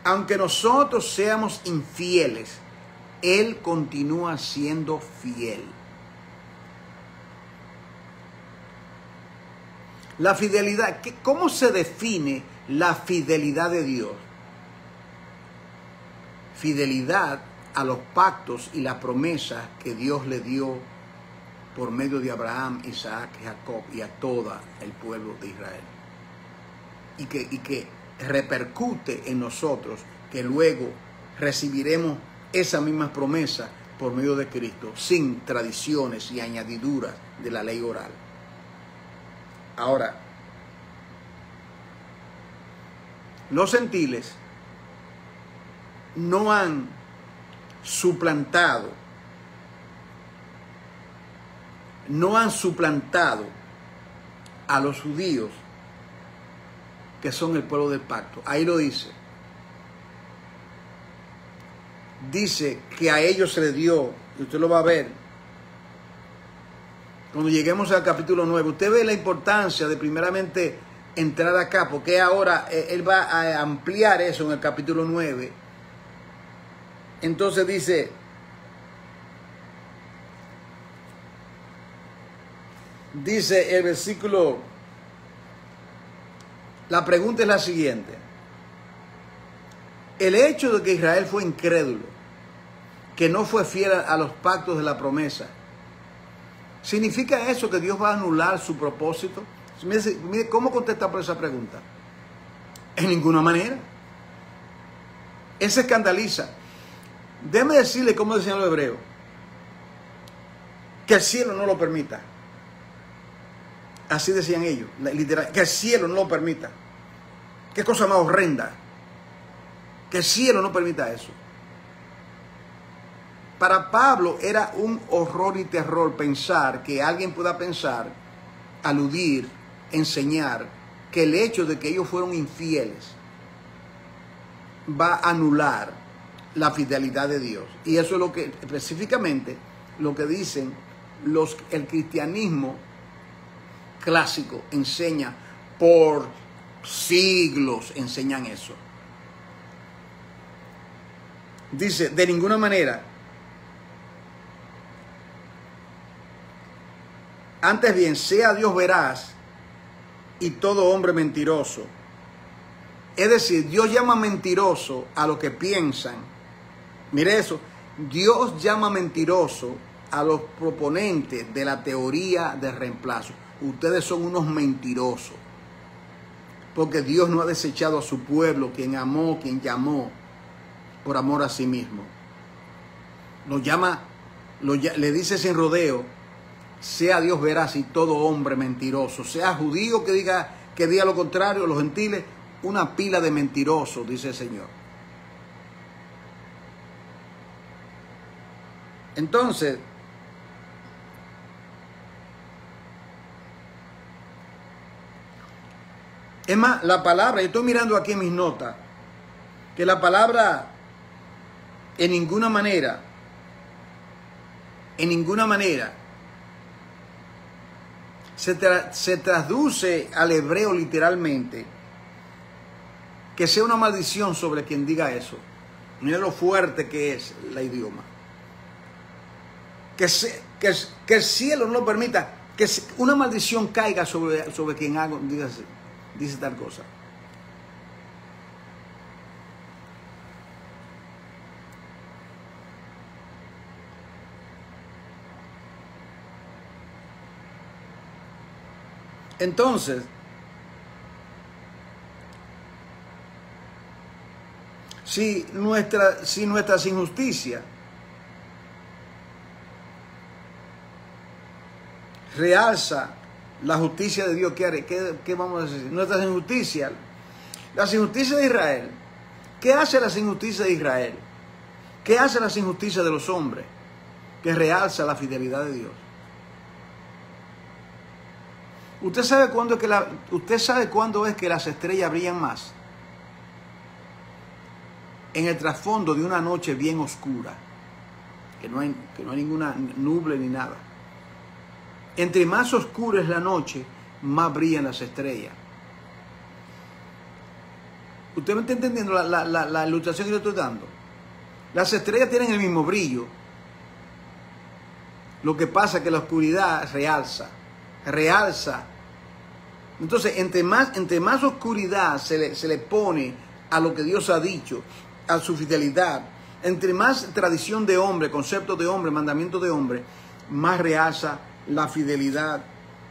Aunque nosotros seamos infieles, Él continúa siendo fiel. La fidelidad, ¿cómo se define la fidelidad de Dios? Fidelidad a los pactos y las promesas que Dios le dio por medio de Abraham, Isaac, Jacob y a todo el pueblo de Israel. Y que repercute en nosotros, que luego recibiremos esas mismas promesas por medio de Cristo, sin tradiciones y añadiduras de la ley oral. Ahora, los gentiles no han suplantado a los judíos, que son el pueblo del pacto. Ahí lo dice. Dice que a ellos se les dio, y usted lo va a ver cuando lleguemos al capítulo 9. Usted ve la importancia de primeramente entrar acá, porque ahora él va a ampliar eso en el capítulo 9. Entonces dice, el versículo, la pregunta es la siguiente: el hecho de que Israel fue incrédulo, que no fue fiel a los pactos de la promesa, ¿significa eso que Dios va a anular su propósito? Mire cómo contesta por esa pregunta. En ninguna manera. Él se escandaliza. Déjeme decirle cómo decían los hebreos: que el cielo no lo permita. Así decían ellos, literal, que el cielo no lo permita. Qué cosa más horrenda. Que el cielo no permita eso. Para Pablo era un horror y terror pensar que alguien pueda pensar, aludir, enseñar que el hecho de que ellos fueron infieles va a anular la fidelidad de Dios. Y eso es lo que específicamente lo que dicen el cristianismo clásico enseña, por siglos enseñan eso. Dice, de ninguna manera. Antes bien, sea Dios veraz y todo hombre mentiroso. Es decir, Dios llama mentiroso a lo que piensan. Mire eso, Dios llama mentiroso a los proponentes de la teoría del reemplazo. Ustedes son unos mentirosos, porque Dios no ha desechado a su pueblo, quien amó, quien llamó por amor a sí mismo. Le dice sin rodeo, sea Dios veraz y todo hombre mentiroso, sea judío que diga lo contrario, los gentiles, una pila de mentirosos, dice el Señor. Entonces, es más, la palabra, yo estoy mirando aquí en mis notas, que la palabra en ninguna manera, se traduce al hebreo literalmente, que sea una maldición sobre quien diga eso. Mira lo fuerte que es la idioma. Que el cielo no lo permita, que una maldición caiga sobre quien dice tal cosa. Entonces, si nuestras injusticias realza la justicia de Dios, ¿qué vamos a decir? Nuestras injusticias, las injusticias de Israel. ¿Qué hace las injusticias de Israel? ¿Qué hace las injusticias de los hombres? Que realza la fidelidad de Dios. ¿Usted sabe cuándo es que las estrellas brillan más? En el trasfondo de una noche bien oscura, que no hay ninguna nube ni nada. Entre más oscura es la noche, más brillan las estrellas. ¿Usted me está entendiendo la ilustración que yo estoy dando? Las estrellas tienen el mismo brillo. Lo que pasa es que la oscuridad realza. Entonces, entre más oscuridad se le pone a lo que Dios ha dicho, a su fidelidad, entre más tradición de hombre, conceptos de hombre, mandamientos de hombre, más realza la fidelidad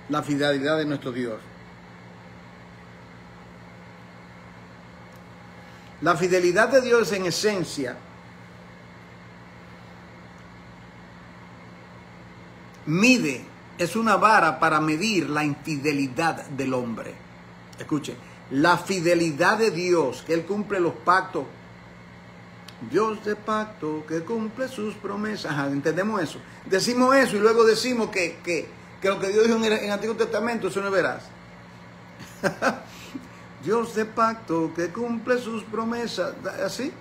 de nuestro Dios. La fidelidad de Dios en esencia es una vara para medir la infidelidad del hombre. Escuche, la fidelidad de Dios, que Él cumple los pactos. Dios de pacto que cumple sus promesas. Ajá, entendemos eso. Decimos eso y luego decimos que lo que Dios dijo en el Antiguo Testamento, eso no es veraz. Dios de pacto que cumple sus promesas. ¿Así?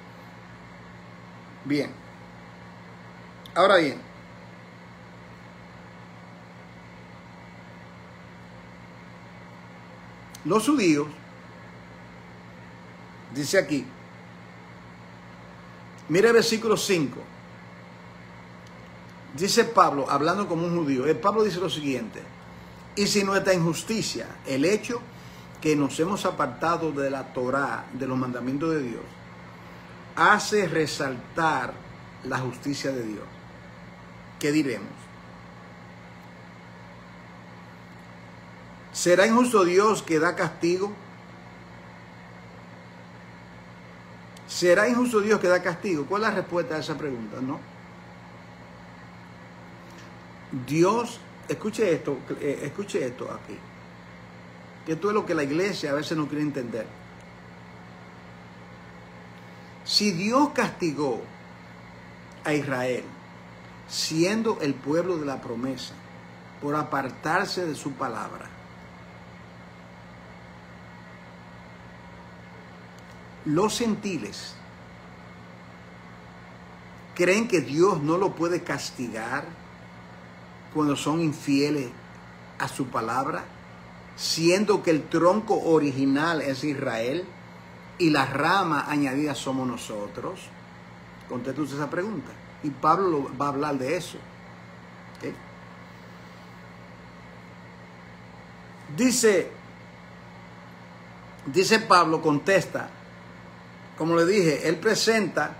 Bien. Ahora bien. Los judíos, dice aquí, mire el versículo 5. Dice Pablo, hablando como un judío, Pablo dice lo siguiente: y si nuestra injusticia, el hecho que nos hemos apartado de la Torá, de los mandamientos de Dios, hace resaltar la justicia de Dios, ¿qué diremos? ¿Será injusto Dios que da castigo? ¿Será injusto Dios que da castigo? ¿Cuál es la respuesta a esa pregunta? No. Dios, escuche esto aquí. Que esto es lo que la iglesia a veces no quiere entender. Si Dios castigó a Israel, siendo el pueblo de la promesa, por apartarse de su palabra, los gentiles ¿Creen que Dios no lo puede castigar cuando son infieles a su palabra? Siendo que el tronco original es Israel y la rama añadida somos nosotros. Conteste usted esa pregunta. Y Pablo va a hablar de eso. ¿Okay? Dice Pablo, contesta. Como le dije, él presenta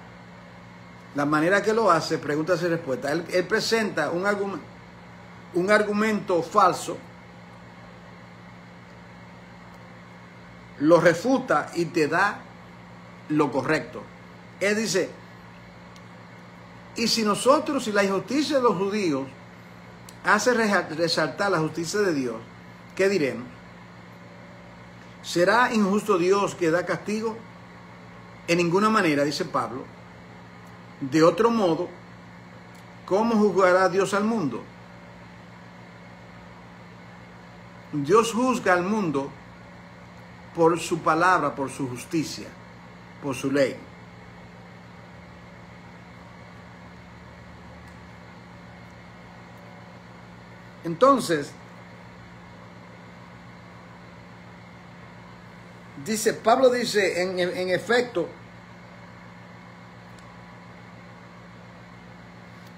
la manera que lo hace, preguntas y respuestas. Él presenta un argumento falso, lo refuta y te da lo correcto. Él dice, y si nosotros, si la injusticia de los judíos hace resaltar la justicia de Dios, ¿qué diremos? ¿Será injusto Dios que da castigo? En ninguna manera, dice Pablo. De otro modo, ¿cómo juzgará Dios al mundo? Dios juzga al mundo por su palabra, por su justicia, por su ley. Entonces, Pablo dice, en efecto,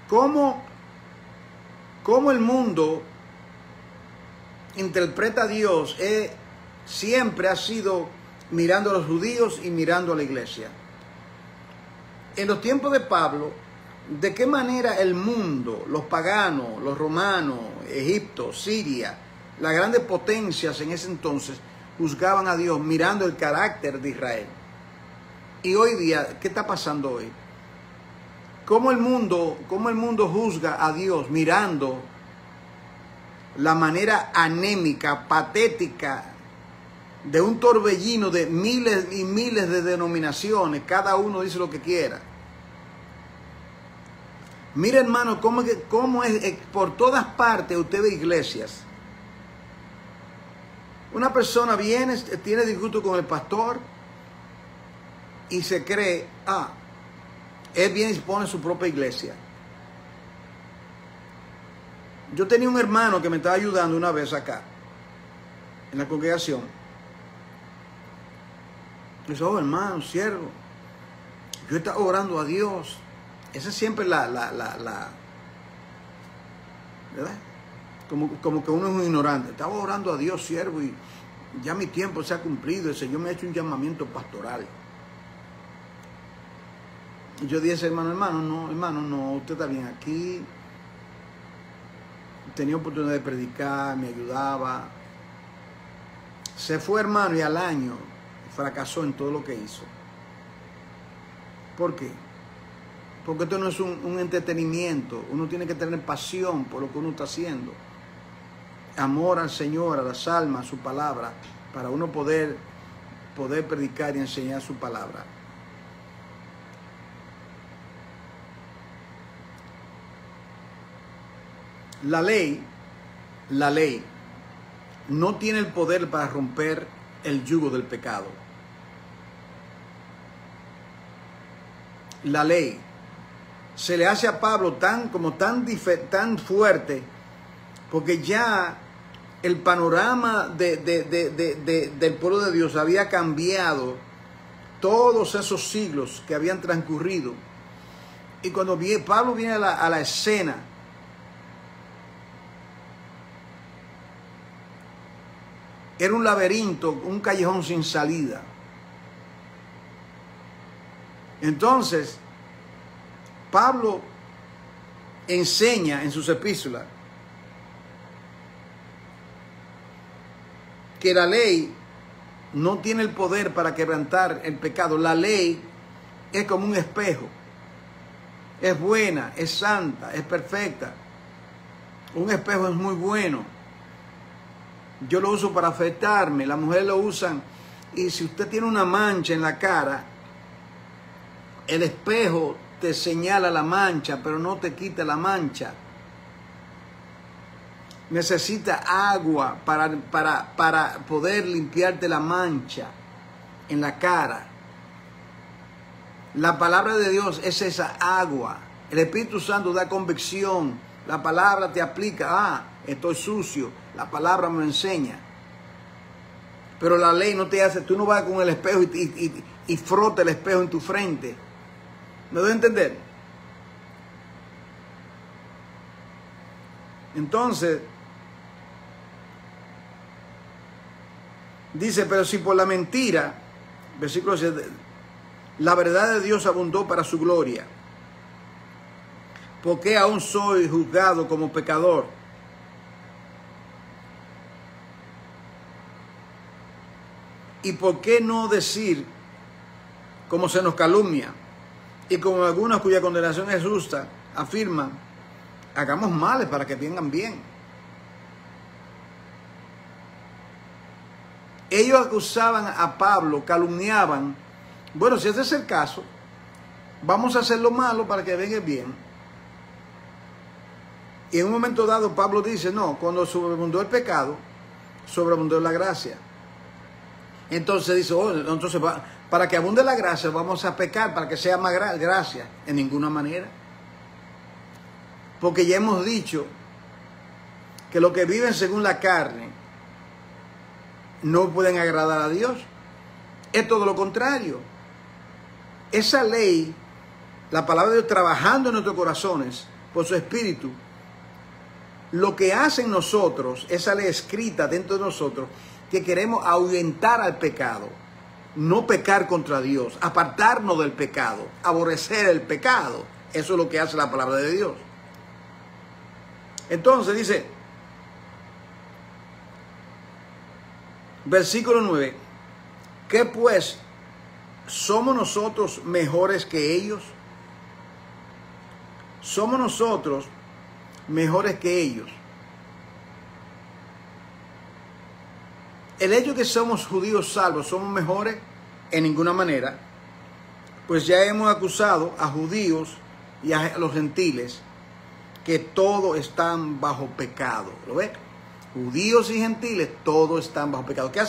¿cómo el mundo interpreta a Dios? Siempre ha sido mirando a los judíos y mirando a la iglesia. En los tiempos de Pablo, ¿de qué manera el mundo, los paganos, los romanos, Egipto, Siria, las grandes potencias en ese entonces, juzgaban a Dios mirando el carácter de Israel? Y hoy día, ¿qué está pasando hoy? ¿Cómo el mundo juzga a Dios mirando la manera anémica, patética, de un torbellino de miles y miles de denominaciones? Cada uno dice lo que quiera. Mira, hermano, cómo es por todas partes usted ve iglesias. Una persona viene, tiene disgusto con el pastor y se cree, él viene y pone su propia iglesia. Yo tenía un hermano que me estaba ayudando una vez acá, en la congregación. Y dice, hermano, siervo, yo estaba orando a Dios. Esa es siempre ¿verdad? Como que uno es un ignorante. Estaba orando a Dios, siervo, y ya mi tiempo se ha cumplido. El Señor me ha hecho un llamamiento pastoral. Y yo dije, hermano, no, usted está bien aquí. Tenía oportunidad de predicar, me ayudaba. Se fue, hermano, y al año fracasó en todo lo que hizo. ¿Por qué? Porque esto no es un entretenimiento. Uno tiene que tener pasión por lo que uno está haciendo. Amor al Señor, a las almas, a su palabra, para uno poder predicar y enseñar su palabra. La ley no tiene el poder para romper el yugo del pecado. La ley se le hace a Pablo tan fuerte, porque ya el panorama del pueblo de Dios había cambiado todos esos siglos que habían transcurrido. Y cuando Pablo viene a la escena, era un laberinto, un callejón sin salida. Entonces, Pablo enseña en sus epístolas que la ley no tiene el poder para quebrantar el pecado. La ley es como un espejo. Es buena, es santa, es perfecta. Un espejo es muy bueno. Yo lo uso para afeitarme, las mujeres lo usan. Y si usted tiene una mancha en la cara, el espejo te señala la mancha, pero no te quita la mancha. Necesita agua para poder limpiarte la mancha en la cara. La palabra de Dios es esa agua. El Espíritu Santo da convicción. La palabra te aplica. Ah, estoy sucio. La palabra me lo enseña. Pero la ley no te hace. Tú no vas con el espejo y frota el espejo en tu frente. ¿Me doy a entender? Entonces, dice, pero si por la mentira, versículo 7, la verdad de Dios abundó para su gloria, ¿por qué aún soy juzgado como pecador? ¿Y por qué no decir, como se nos calumnia, y como algunos cuya condenación es justa, afirman, hagamos males para que vengan bien? Ellos acusaban a Pablo, calumniaban. Bueno, si ese es el caso, vamos a hacer lo malo para que venga bien. Y en un momento dado Pablo dice, no, cuando sobreabundó el pecado, sobreabundó la gracia. Entonces dice, oh, entonces para que abunde la gracia vamos a pecar, para que sea más gracia. En ninguna manera. Porque ya hemos dicho que los que viven según la carne no pueden agradar a Dios. Es todo lo contrario. Esa ley, la palabra de Dios trabajando en nuestros corazones por su espíritu, lo que hace en nosotros, esa ley escrita dentro de nosotros, que queremos ahuyentar al pecado, no pecar contra Dios, apartarnos del pecado, aborrecer el pecado. Eso es lo que hace la palabra de Dios. Entonces dice, versículo 9, ¿qué pues? ¿Somos nosotros mejores que ellos? ¿Somos nosotros mejores que ellos? El hecho de que somos judíos salvos, ¿somos mejores? En ninguna manera. Pues ya hemos acusado a judíos y a los gentiles que todos están bajo pecado. ¿Lo ves? Judíos y gentiles, todos están bajo pecado. ¿Qué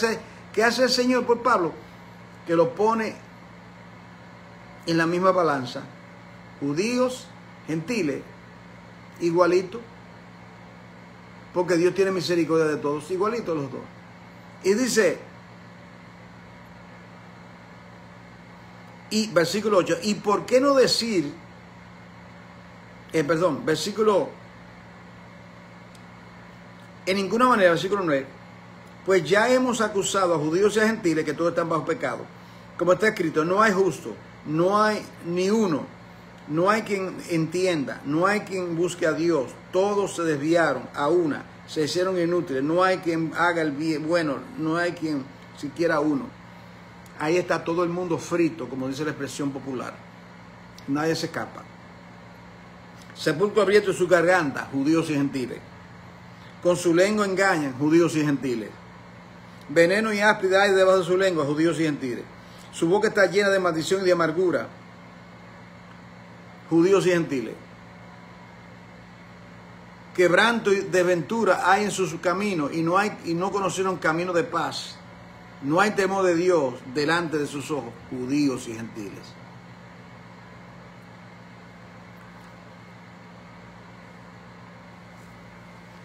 hace el Señor por Pablo? Que lo pone en la misma balanza. Judíos, gentiles, igualito. Porque Dios tiene misericordia de todos, igualito los dos. Y dice, y versículo 8, ¿y por qué no decir, versículo, en ninguna manera, versículo 9, pues ya hemos acusado a judíos y a gentiles que todos están bajo pecado. Como está escrito, no hay justo, no hay ni uno, no hay quien entienda, no hay quien busque a Dios, todos se desviaron a una, se hicieron inútiles, no hay quien haga el bien, bueno, no hay quien siquiera uno. Ahí está todo el mundo frito, como dice la expresión popular. Nadie se escapa. Sepulcro abierto en su garganta, judíos y gentiles. Con su lengua engañan, judíos y gentiles. Veneno y áspida hay debajo de su lengua, judíos y gentiles. Su boca está llena de maldición y de amargura, judíos y gentiles. Quebranto y desventura hay en sus caminos y no conocieron camino de paz. No hay temor de Dios delante de sus ojos, judíos y gentiles.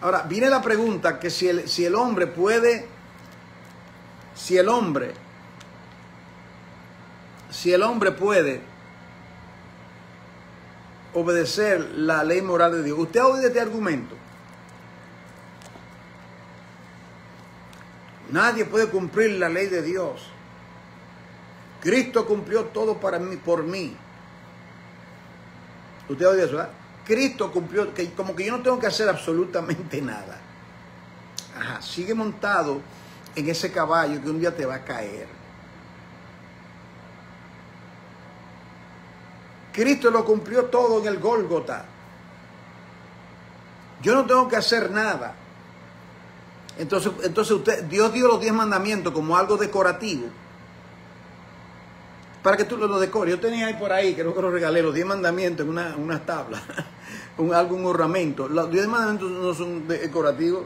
Ahora, viene la pregunta que si el hombre puede, si el hombre puede obedecer la ley moral de Dios. ¿Usted ha oído este argumento? Nadie puede cumplir la ley de Dios. Cristo cumplió todo para mí, por mí. ¿Usted ha oído eso, verdad? Cristo cumplió, como que yo no tengo que hacer absolutamente nada. Ajá, sigue montado en ese caballo que un día te va a caer. Cristo lo cumplió todo en el Gólgota. Yo no tengo que hacer nada. Entonces Dios dio los 10 mandamientos como algo decorativo para que tú lo decores. Yo tenía ahí por ahí, creo que lo regalé, los 10 mandamientos en una tabla, un ornamento. Los 10 mandamientos no son decorativos.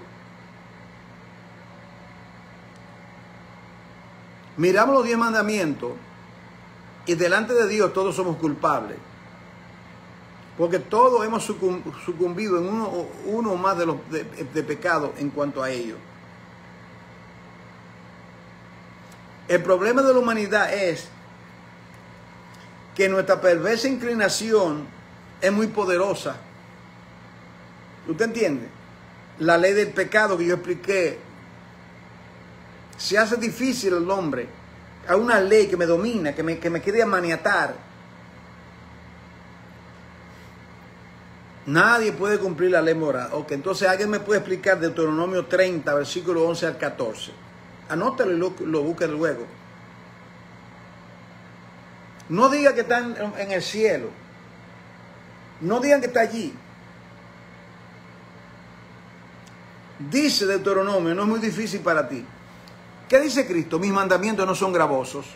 Miramos los 10 mandamientos Y delante de Dios todos somos culpables. Porque todos hemos sucumbido en uno o más de pecado en cuanto a ello. El problema de la humanidad es que nuestra perversa inclinación es muy poderosa. ¿Usted entiende? La ley del pecado que yo expliqué se hace difícil al hombre. Hay una ley que me domina, que me quiere maniatar. Nadie puede cumplir la ley moral. Ok, entonces alguien me puede explicar Deuteronomio 30, versículo 11 al 14. Anótalo y lo busque luego. No diga que están en el cielo. No digan que está allí. Dice Deuteronomio, no es muy difícil para ti. ¿Qué dice Cristo? Mis mandamientos no son gravosos.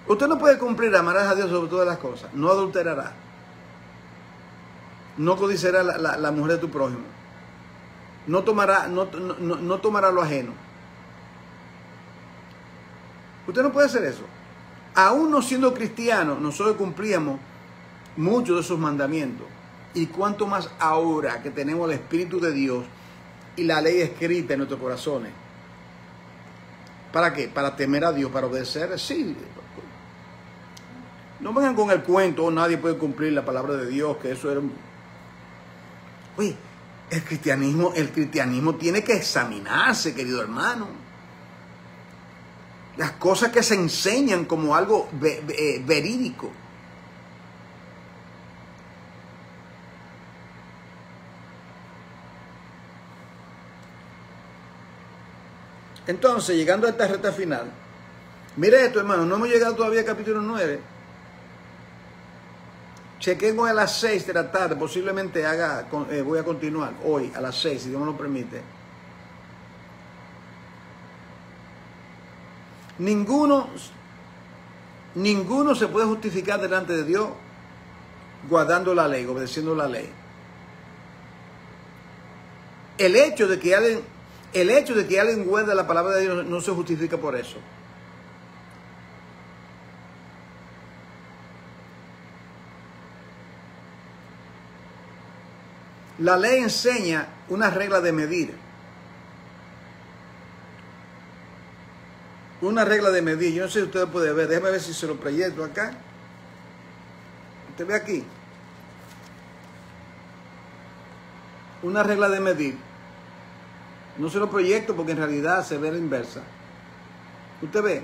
Usted no puede cumplir, amarás a Dios sobre todas las cosas. No adulterará. No codiciará la mujer de tu prójimo. No tomará lo ajeno. Usted no puede hacer eso. Aún no siendo cristiano, nosotros cumplíamos muchos de esos mandamientos. Y cuánto más ahora que tenemos el Espíritu de Dios y la ley escrita en nuestros corazones. ¿Para qué? Para temer a Dios, para obedecer. Sí. No vengan con el cuento, oh, nadie puede cumplir la palabra de Dios, que eso era... Oye, el cristianismo tiene que examinarse, querido hermano. Las cosas que se enseñan como algo verídico. Entonces, llegando a esta recta final, mire esto, hermano, no hemos llegado todavía al capítulo 9. Chequemos a las 6 de la tarde, posiblemente voy a continuar hoy a las 6, si Dios me lo permite. Ninguno se puede justificar delante de Dios guardando la ley, obedeciendo la ley. El hecho de que alguien guarde la palabra de Dios no se justifica por eso. La ley enseña una regla de medir. Una regla de medir. Yo no sé si usted puede ver. Déjeme ver si se lo proyecto acá. Usted ve aquí. Una regla de medir. No se lo proyecto porque en realidad se ve la inversa. Usted ve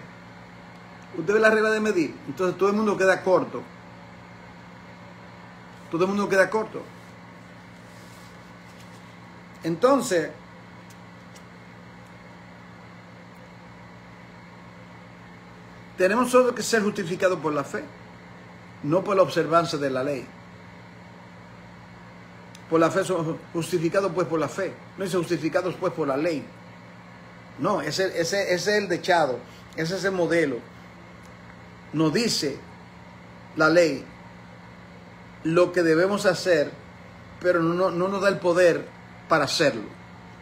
la regla de medir. Entonces todo el mundo queda corto. Todo el mundo queda corto. Entonces, tenemos solo que ser justificados por la fe, no por la observancia de la ley. Por la fe somos justificados pues por la fe, no dice justificados pues por la ley. No, ese es el dechado, ese es el modelo. Nos dice la ley lo que debemos hacer, pero no nos da el poder para hacerlo.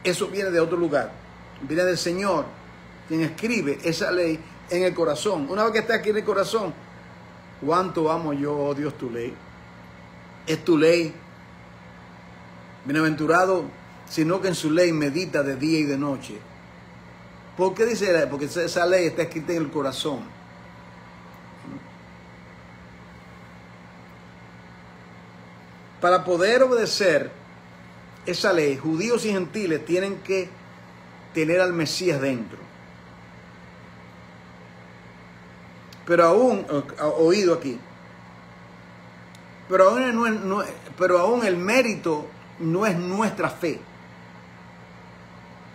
Eso viene de otro lugar, viene del Señor, quien escribe esa ley en el corazón. Una vez que está aquí en el corazón, cuánto amo yo, oh Dios, tu ley. Es tu ley. Bienaventurado, sino que en su ley medita de día y de noche. ¿Por qué dice la ley? Porque esa ley está escrita en el corazón. Para poder obedecer esa ley, judíos y gentiles tienen que tener al Mesías dentro. Pero aún, oído aquí, pero aún el mérito no es nuestra fe.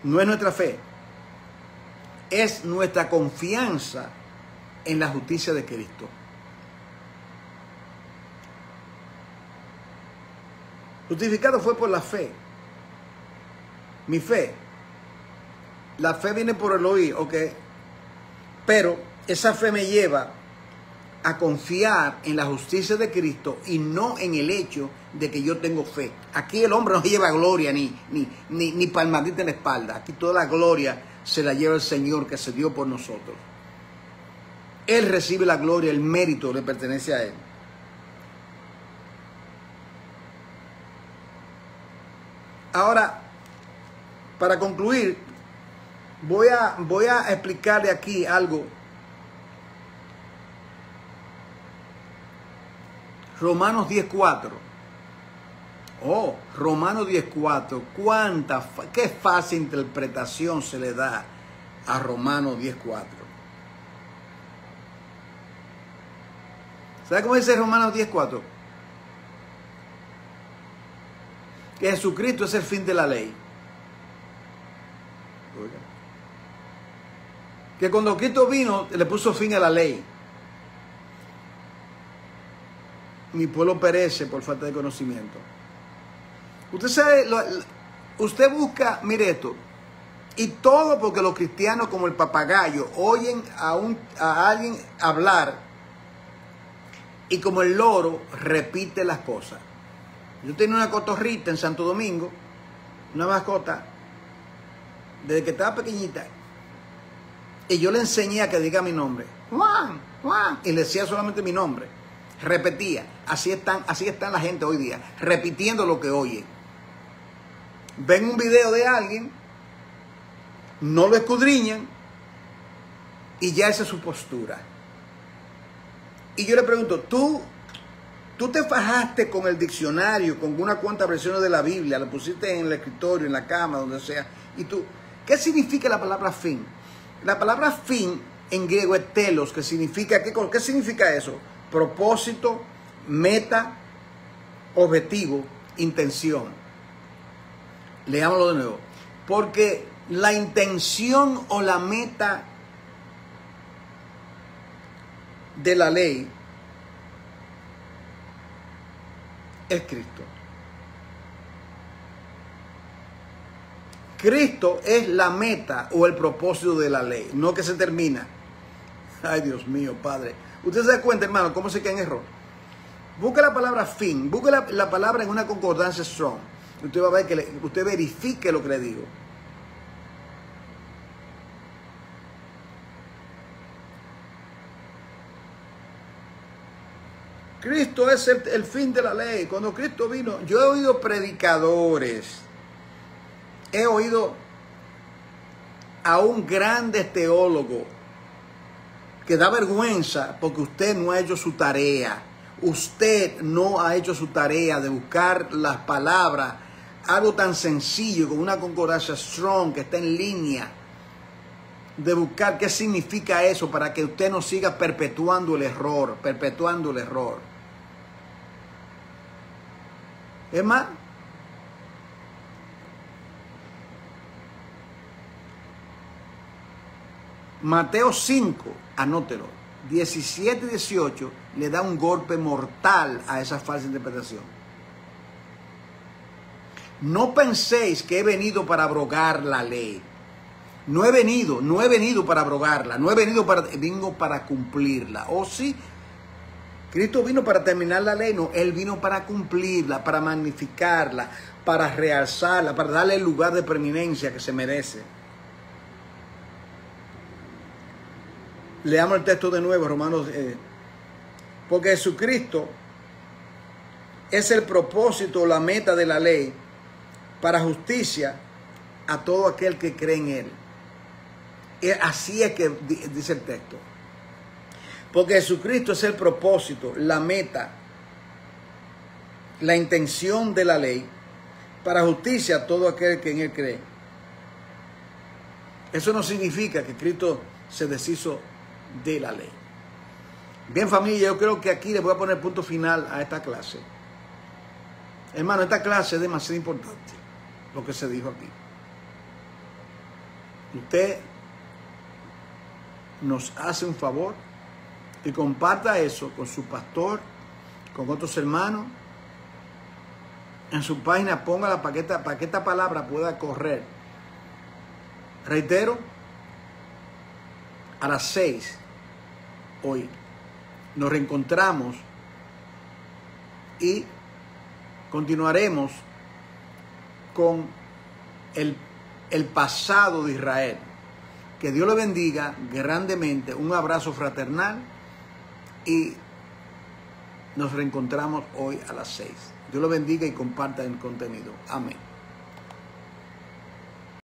No es nuestra fe. Es nuestra confianza en la justicia de Cristo. Justificado fue por la fe. Mi fe. La fe viene por el oír, ok. Pero esa fe me lleva a confiar en la justicia de Cristo y no en el hecho de que yo tengo fe. Aquí el hombre no lleva gloria ni palmadita en la espalda. Aquí toda la gloria se la lleva el Señor que se dio por nosotros. Él recibe la gloria, el mérito le pertenece a Él. Ahora, para concluir, voy a explicarle aquí algo. Romanos 10:4. Oh, Romanos 10:4. Qué fácil interpretación se le da a Romanos 10:4. ¿Sabe cómo dice Romanos 10:4? Que Jesucristo es el fin de la ley. Que cuando Cristo vino, le puso fin a la ley. Mi pueblo perece por falta de conocimiento. Usted sabe, usted busca, mire esto, y todo porque los cristianos como el papagayo oyen a alguien hablar y como el loro repite las cosas. Yo tenía una cotorrita en Santo Domingo, una mascota, desde que estaba pequeñita, y yo le enseñé a que diga mi nombre, Juan, Juan, y le decía solamente mi nombre, repetía. Así están la gente hoy día, repitiendo lo que oye. Ven un video de alguien, no lo escudriñan y ya esa es su postura. Y yo le pregunto, ¿tú te fajaste con el diccionario, con unas cuantas versiones de la Biblia, la pusiste en el escritorio, en la cama, donde sea, y tú, ¿qué significa la palabra fin? La palabra fin en griego es telos, que significa, ¿qué significa eso? Propósito, meta, objetivo, intención. Leámoslo de nuevo. Porque la intención o la meta de la ley es Cristo. Cristo es la meta o el propósito de la ley, no que se termina. Ay, Dios mío, Padre. Usted se da cuenta, hermano, cómo se queda en error. Busque la palabra fin, busque la palabra en una concordancia strong. Usted va a ver que usted verifique lo que le digo. Cristo es el fin de la ley. Cuando Cristo vino, yo he oído predicadores, he oído a un grande teólogo que da vergüenza porque usted no ha hecho su tarea. Usted no ha hecho su tarea de buscar las palabras, algo tan sencillo como una concordancia strong que está en línea, de buscar qué significa eso para que usted no siga perpetuando el error, Es más, Mateo 5, anótelo, 17 y 18 le da un golpe mortal a esa falsa interpretación. No penséis que he venido para abrogar la ley. No he venido para abrogarla, vengo para cumplirla. ¿O sí? Cristo vino para terminar la ley, no, Él vino para cumplirla, para magnificarla, para realzarla, para darle el lugar de preeminencia que se merece. Leamos el texto de nuevo, Romanos. Porque Jesucristo es el propósito, la meta de la ley para justicia a todo aquel que cree en Él. Así es que dice el texto. Porque Jesucristo es el propósito, la meta, la intención de la ley para justicia a todo aquel que en Él cree. Eso no significa que Cristo se deshizo de la ley. Bien, familia, yo creo que aquí le voy a poner punto final a esta clase. Hermano, esta clase es demasiado importante, lo que se dijo aquí. Usted nos hace un favor y comparta eso con su pastor, con otros hermanos. En su página póngala para que esta palabra pueda correr. Reitero, a las 6 hoy nos reencontramos y continuaremos con el pasado de Israel. Que Dios le bendiga grandemente. Un abrazo fraternal y nos reencontramos hoy a las 6. Dios lo bendiga y comparta el contenido. Amén.